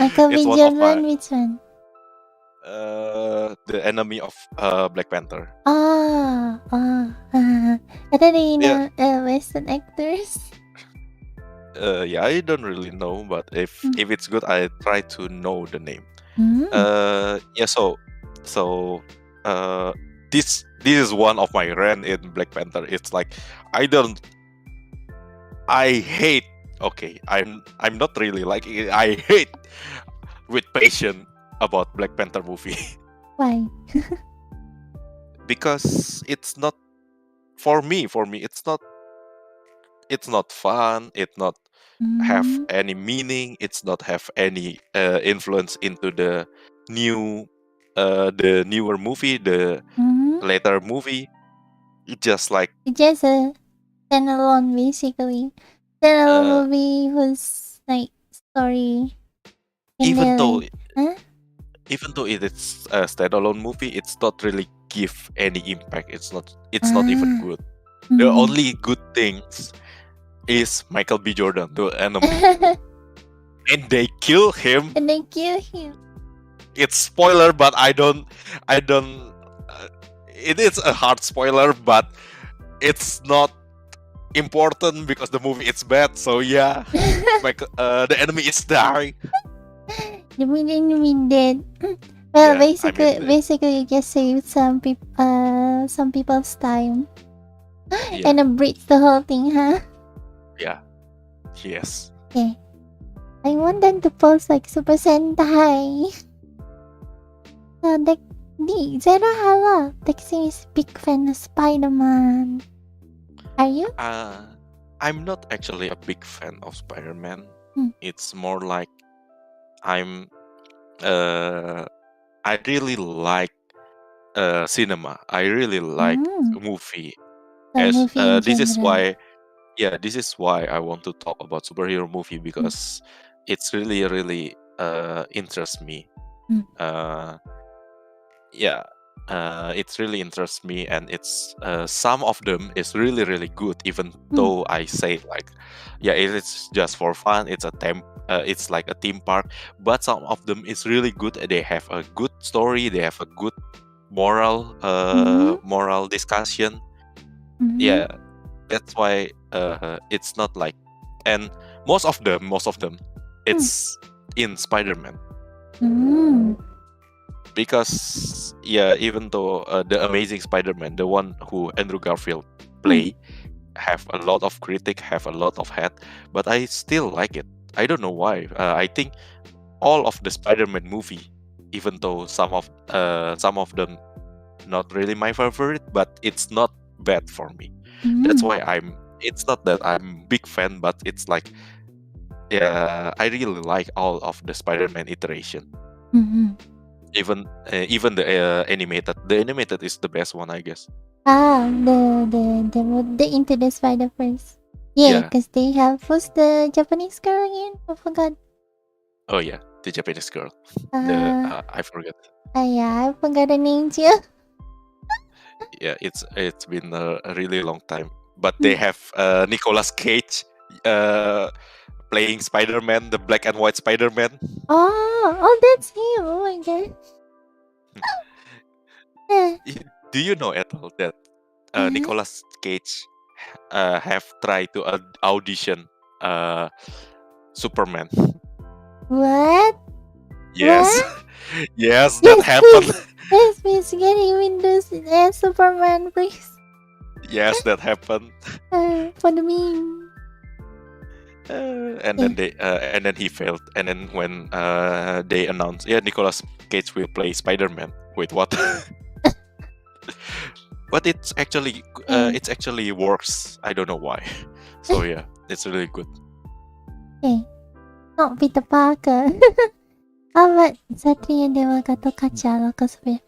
A: Michael B. Jordan, which one?
B: The enemy of Black Panther.
A: I don't really know Western actors.
B: Yeah, I don't really know, but if it's good, I try to know the name. Yeah. So this is one of my rant in Black Panther. It's like I hate. Okay, I'm not really like it. I hate with passion about Black Panther movie
A: Why?
B: because it's not for me. It's not fun. It not have any meaning. It's not have any influence into the newer movie, the later movie. It just like
A: It's just a standalone, basically. Standalone movie was like story. And
B: even
A: they're
B: though
A: like, huh?
B: even though it is a standalone movie, it's not really give any impact. It's not even good. The only good things is Michael B. Jordan, the enemy, and they kill him.
A: And they kill him.
B: It's spoiler, but I don't. It is a hard spoiler, but it's not important because the movie is bad. So yeah, the enemy is dying.
A: The enemy dead. Well,
B: Yeah,
A: basically, you just saved some people's time, and abridged the whole thing, huh?
B: Yeah. Yes.
A: Okay. I want them to post like Super Sentai. So Zero Hala. Dexy is big fan of Spider-Man. Are you?
B: I'm not actually a big fan of Spider-Man. It's more like I really like cinema. I really like movie. This is why I want to talk about superhero movie because it's really interests me. It's really interests me, and it's some of them is really good, even though I say like it's just for fun, it's like a theme park, but some of them is really good. They have a good story, they have a good moral discussion. Yeah, that's why it's not like, and most of them it's in Spider-Man. Because even though the Amazing Spider-Man, the one who Andrew Garfield play, have a lot of critic, have a lot of hate, but I still like it. I don't know why. I think all of the Spider-Man movie, even though some of them not really my favorite, but it's not bad for me. That's why it's not that I'm big fan, but it's like I really like all of the Spider-Man iteration. Even the animated. The animated is the best one, I guess.
A: The Into the Spider-Verse. Yeah, because they have who's the Japanese girl again? I forgot.
B: Oh yeah, the Japanese girl. I forget.
A: Yeah, I forgot the name too.
B: Yeah, it's been a really long time. But they have Nicolas Cage playing Spider-Man, the black and white Spider-Man.
A: Oh, that's him. Oh my god.
B: Do you know, Ethel, that Nicolas Cage have tried to audition Superman?
A: What?
B: Yes.
A: What?
B: Yes, that happened.
A: Yes, please get him in this Superman, please.
B: Yes, that happened.
A: For the meme.
B: And then he failed. And then when they announced, Nicolas Cage will play Spider-Man. Wait, what? But it's actually works. I don't know why. So yeah, it's really good.
A: Okay, not Peter Parker. How about Satria Dewa Gato Kacha cosplay?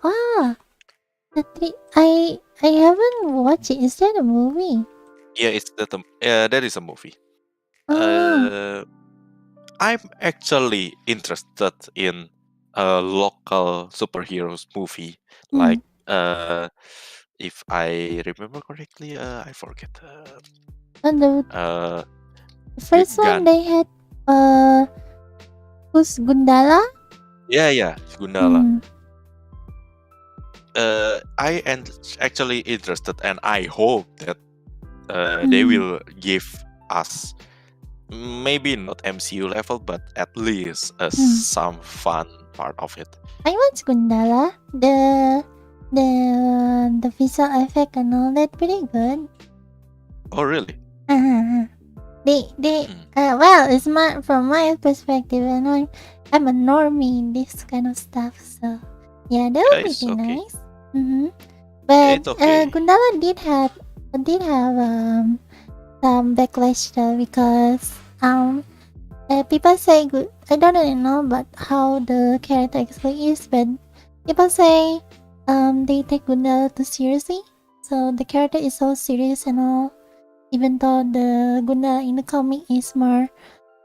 A: I haven't watched it. Is that a movie?
B: Yeah, that is a movie. I'm actually interested in a local superheroes movie. Like if I remember correctly, I forget.
A: The first one they had who's Gundala?
B: Yeah, Gundala. I am actually interested, and I hope that they will give us maybe not MCU level, but at least some fun part of it.
A: I watched Gundala. The visual effect and all that pretty good.
B: Oh, really?
A: Well, it's from my perspective, and I'm a normie in this kind of stuff, so yeah, that would be
B: It's okay.
A: nice. But
B: It's okay.
A: Gundala did have some backlash though, because people say good. I don't really know about how the character actually is, but people say they take Gundala too seriously. So the character is so serious and all, even though the Gundala in the comic is more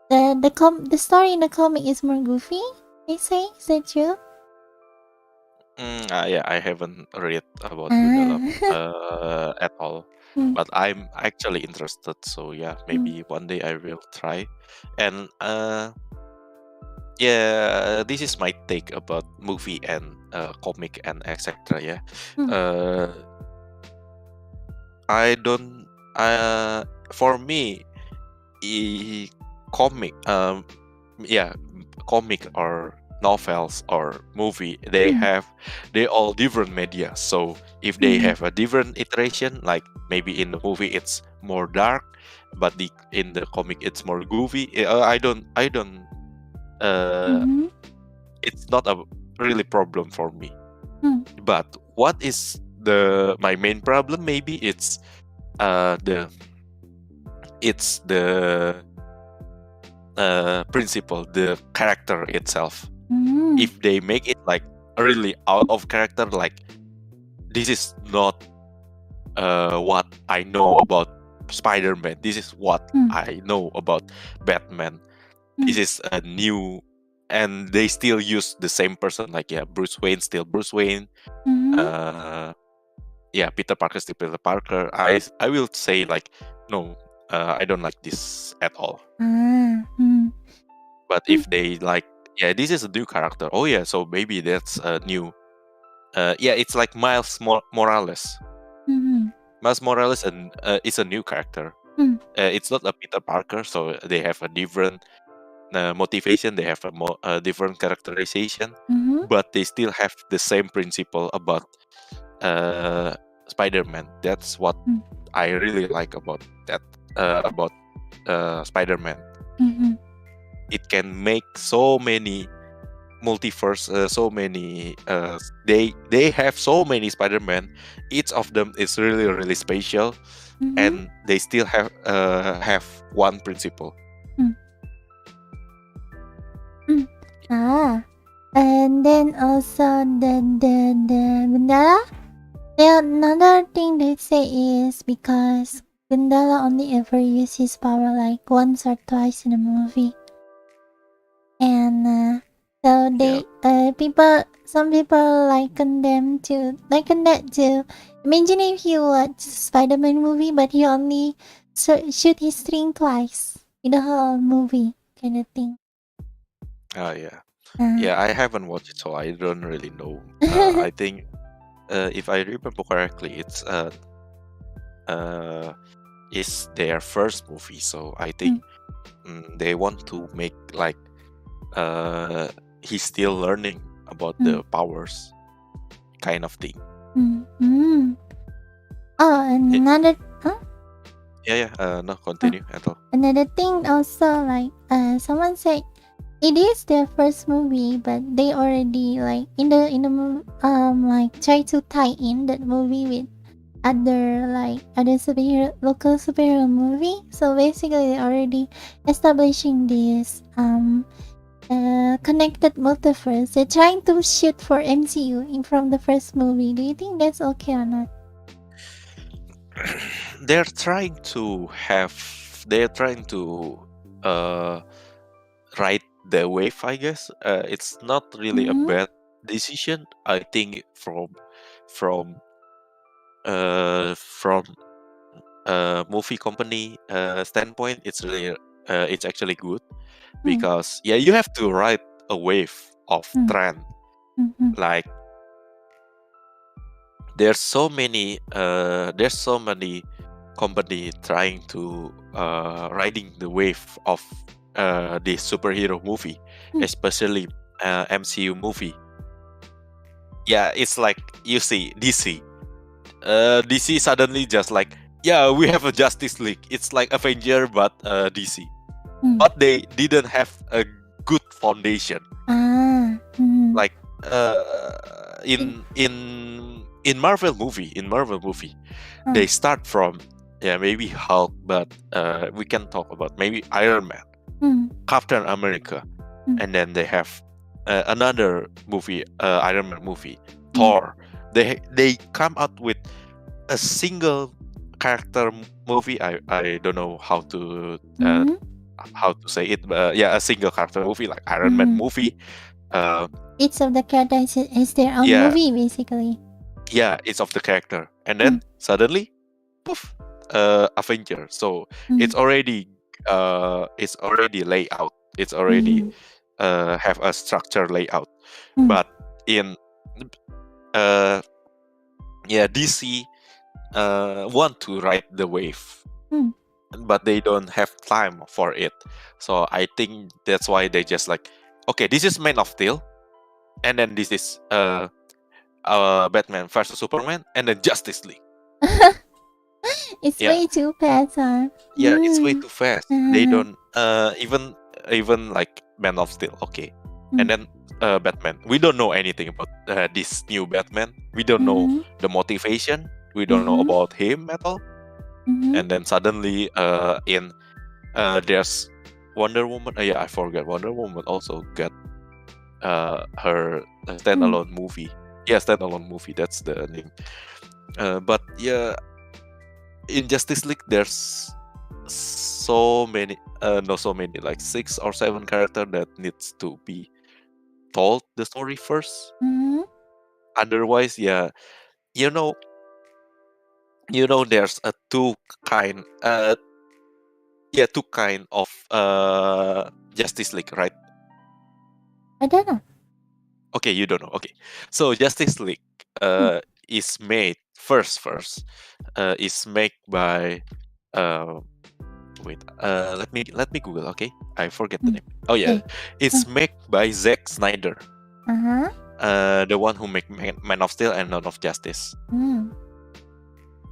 A: the story in the comic is more goofy. They say, is that true?
B: Yeah, I haven't read about Gundala at all, but I'm actually interested. So yeah, maybe one day I will try. And yeah, this is my take about movie and comic and etc. Yeah, I don't. For me, comic. Yeah, comic or novels or movie, they all different media. So if they have a different iteration, like maybe in the movie it's more dark, but in the comic it's more goofy. I don't it's not a really problem for me. But what is my main problem? Maybe it's the principle, the character itself. If they make it like really out of character, like this is not what I know about Spider-Man, this is what I know about Batman, this is a new, and they still use the same person, like Bruce Wayne still Bruce Wayne, Peter Parker still Peter Parker. I will say like no, I don't like this at all. But if they like, this is a new character. Oh yeah, so maybe that's a new. It's like Miles Morales. Miles Morales and is a new character. It's not a Peter Parker, so they have a different motivation. They have a different characterization, but they still have the same principle about Spider-Man. That's what I really like about that about Spider-Man. It can make so many multiverse, so many they have so many Spider-Man. Each of them is really really special, and they still have one principle.
A: And then also the Gundala. Another thing they say is because Gundala only ever uses his power like once or twice in a movie, and so they some people liken that to imagine if you watch Spider-Man movie but he only shoot his string twice in the whole movie, kind of thing.
B: I haven't watched it, so I don't really know. I think if I remember correctly, it's their first movie, so I think they want to make like he's still learning about the powers, kind of thing.
A: Oh, and another
B: no, continue, Ethel.
A: Another thing also, like someone said it is their first movie, but they already like in the like try to tie in that movie with other local superhero movie. So basically they're already establishing this connected multiverse. They're trying to shoot for MCU from the first movie. Do you think that's okay or not?
B: They're trying to ride the wave, I guess. It's not really a bad decision. I think from movie company standpoint, it's really it's actually good, because you have to ride a wave of trend. Like there's so many company trying to riding the wave of the superhero movie, especially MCU movie. Yeah, it's like you see DC. DC suddenly just like, yeah, we have a Justice League. It's like Avenger but DC. But they didn't have a good foundation. Like in Marvel movie, they start from maybe Hulk, but we can talk about maybe Iron Man, Captain America, and then they have another movie, Iron Man movie, Thor. They come out with a single character movie. I don't know how to say it, but a single character movie like Iron Man movie.
A: Each of the characters is their own movie, basically.
B: Yeah, it's of the character, and then suddenly, poof, Avenger. So it's already laid out. It's already have a structure layout. But in DC want to ride the wave, but they don't have time for it. So I think that's why they just like, okay, this is Man of Steel, and then this is Batman versus Superman, and then Justice League.
A: It's way too fast, huh?
B: Yeah, it's way too fast. They don't even like Man of Steel, okay, and then Batman. We don't know anything about this new Batman. We don't know the motivation. We don't know about him at all. And then suddenly, there's Wonder Woman. I forgot. Wonder Woman also got her standalone movie. Yeah, standalone movie. That's the name. But yeah, in Justice League, there's so many, not so many, like 6 or 7 characters that needs to be told the story first. Otherwise, yeah, you know, there's two kind of Justice League, right?
A: I don't know.
B: Okay, you don't know. Okay, so Justice League is made first is made by let me Google. Okay, I forget the name. Oh yeah, it's made by Zack Snyder, the one who make Man of Steel and Dawn of Justice.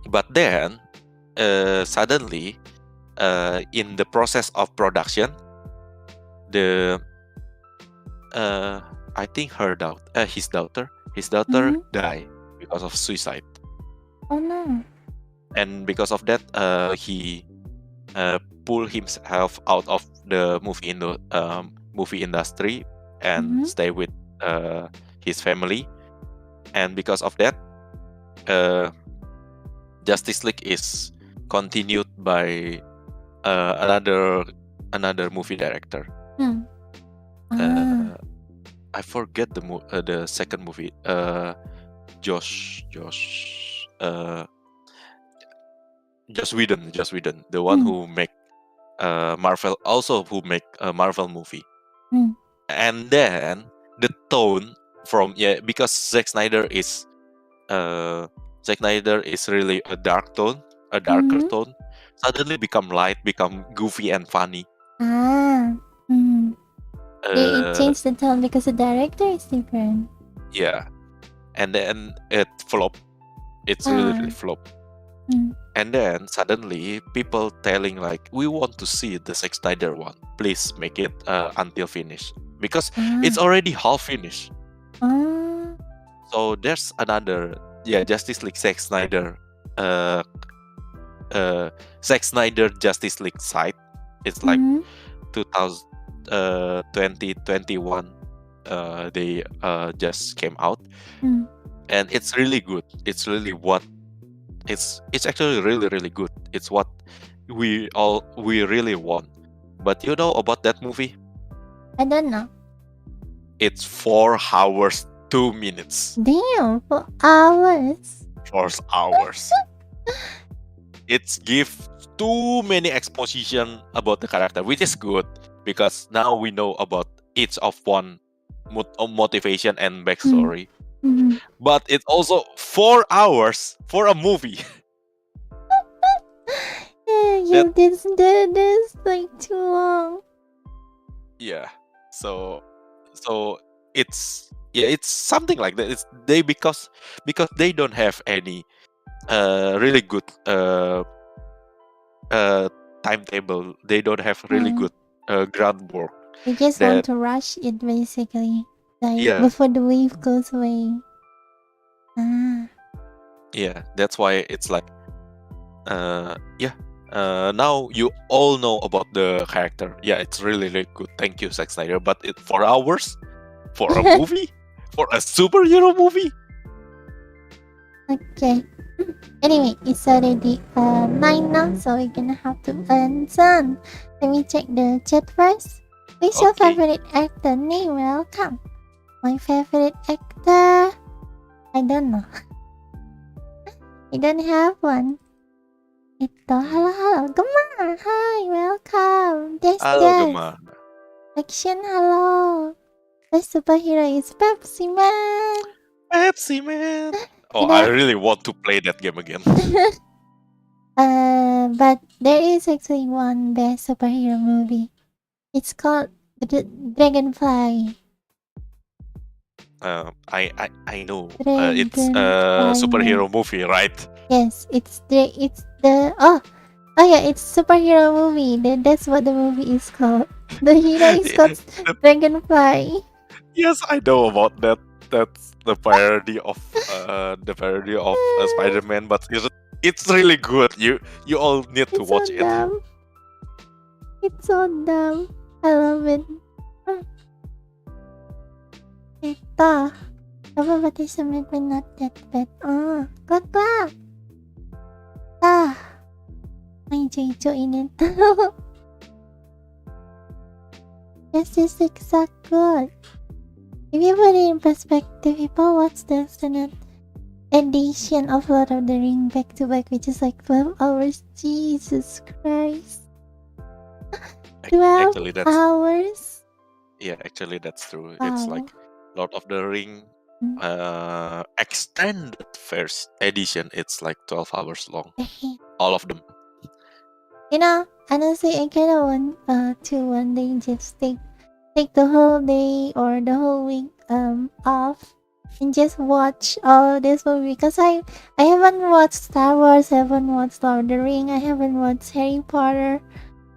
B: But then suddenly, in the process of production, the I think his daughter died because of suicide.
A: Oh no!
B: And because of that, he pulled himself out of the movie industry and stay with his family. And because of that, Justice League is continued by another movie director. I forget the second movie. Joss Whedon, the one who make Marvel, also who make a Marvel movie. And then the tone from because Zack Snyder is really a darker tone. Suddenly become light, become goofy and funny.
A: It changed the tone because the director is different.
B: Yeah, and then it flopped. It's really flopped. And then suddenly people telling like, we want to see the Zack Snyder one. Please make it until finish, because it's already half finished. So there's another Justice League Zack Snyder Justice League site. It's like 2021 they just came out, and it's really good. It's really it's actually really, really good. It's what we really want. But you know about that movie?
A: I don't know.
B: It's 4 hours 2 minutes.
A: Damn, 4 hours.
B: 4 hours. It's give too many exposition about the character, which is good because now we know about each of one motivation and backstory. But it's also 4 hours for a movie.
A: you did this like too long.
B: Yeah. So it's something like that. It's because they don't have any really good timetable. They don't have really good groundwork.
A: They just
B: That
A: want to rush it basically, like
B: yeah
A: before the wave goes away.
B: yeah. That's why it's like now you all know about the character. Yeah, it's really really good. Thank you, Zack Snyder. But for hours, for a movie, for a superhero movie.
A: Okay. Anyway, it's already 9 now, so we're gonna have to earn some. Let me check the chat first. Who's your
B: Okay.
A: favorite actor? Name, welcome. My favorite actor? I don't know. I don't have one. Hello. Gemma, hi, welcome.
B: Halo, Gemma.
A: Action, hello. The superhero is Pepsi Man.
B: Pepsi Man. Oh, I really want to play that game again.
A: But there is actually one best superhero movie. It's called Dragonfly.
B: I know. It's a superhero movie, right?
A: Yes, it's the it's superhero movie. That's what the movie is called. The hero is called Dragonfly.
B: Yes, I know about that. That's the parody of Spider-Man, but it's really good. You all need to watch it.
A: Dumb. It's so dumb. I love it. Ito. Advertisement but not that bad. Good luck. May join it. This is exact good. If you put it in perspective, people watch the extended edition of Lord of the Ring back to back, which is like 12 hours. Jesus Christ. 12 hours?
B: Yeah, actually that's true.
A: Wow.
B: It's like Lord of the Ring extended first edition. It's like 12 hours long. All of them.
A: You know, honestly, I kind of want to one day just take the whole day or the whole week off and just watch all this movie, because I haven't watched Star Wars, I haven't watched Lord of the Ring, I haven't watched Harry Potter.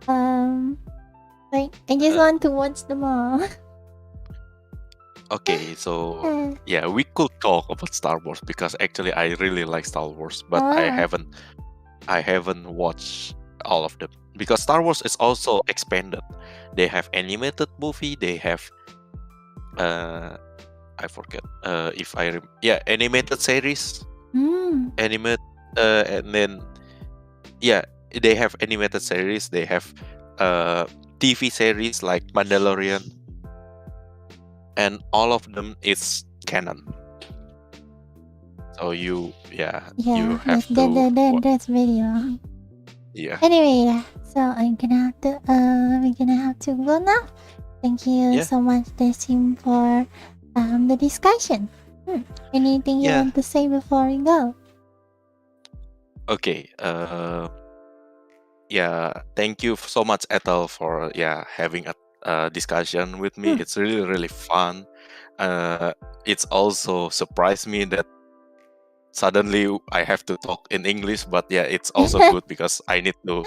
A: Like I just want to watch them all.
B: Okay, so yeah, we could talk about Star Wars because actually I really like Star Wars, but I haven't watched all of them because Star Wars is also expanded. They have animated movie, they have I forget if I animated series, animate and then they have animated series, they have TV series like Mandalorian, and all of them is canon. So you have to.
A: That's very long.
B: Yeah.
A: Anyway, so we're gonna have to go now. Thank you so much, Desim, for the discussion. Anything you want to say before we go?
B: Okay. Thank you so much, Ethel, for having a discussion with me. It's really really fun. It's also surprised me that suddenly I have to talk in English, but it's also good because I need to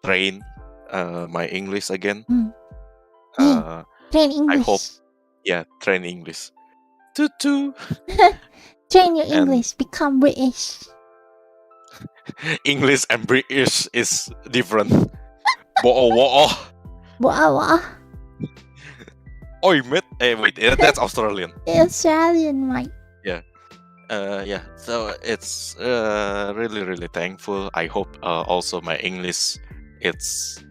B: train my English again.
A: Train English.
B: I hope, train English.
A: Train your English, become British.
B: English and British is different. Boah. Oi, mate. Wait, that's Australian.
A: Australian, mate.
B: So it's really really thankful. I hope also my English it's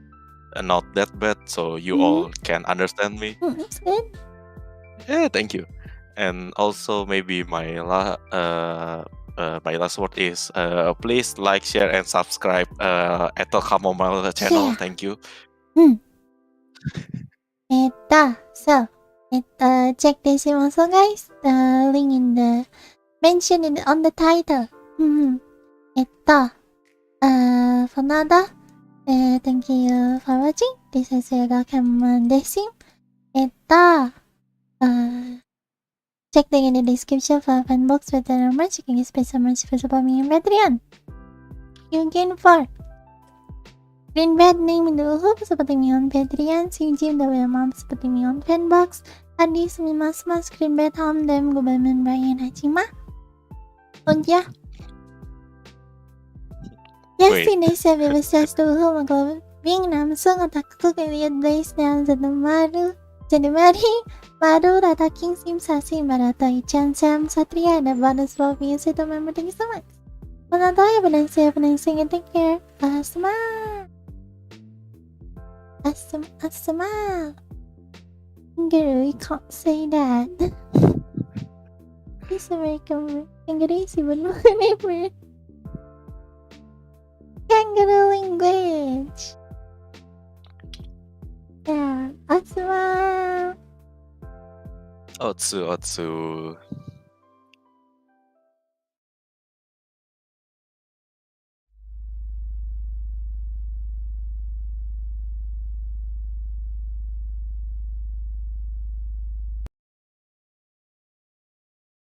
B: not that bad, so you all can understand me.
A: That's good.
B: Yeah, thank you. And also maybe my last word is please like, share, and subscribe Ethel Chamomile channel. Thank you.
A: Check this also, guys. The link in the mentioned on the title. For Nada, thank you for watching. This is your recommendation. Check the link in the description for FANBOX with the merch. You can get special merch for support me on Patreon. You can for Green Bed name dulu seperti me on Patreon. Si Jim the Mom seperti me on FANBOX. Adi semimas mas Green Bed Hamdem Gubamen Brian Hachima. Und ja. Yesterday wir bestätigt dulu mag Bing namsung at aku kalian days na sa Maru. January baru attacking sim sasi marathon Chan Sam Satria and a bonus for me to remember. Thank you so much. Well, I have a safe and sing and take care. Asma. Girl, you can't say that. This American English even more neighbor. Kangaroo language. Yeah, Asma.
B: Otsu.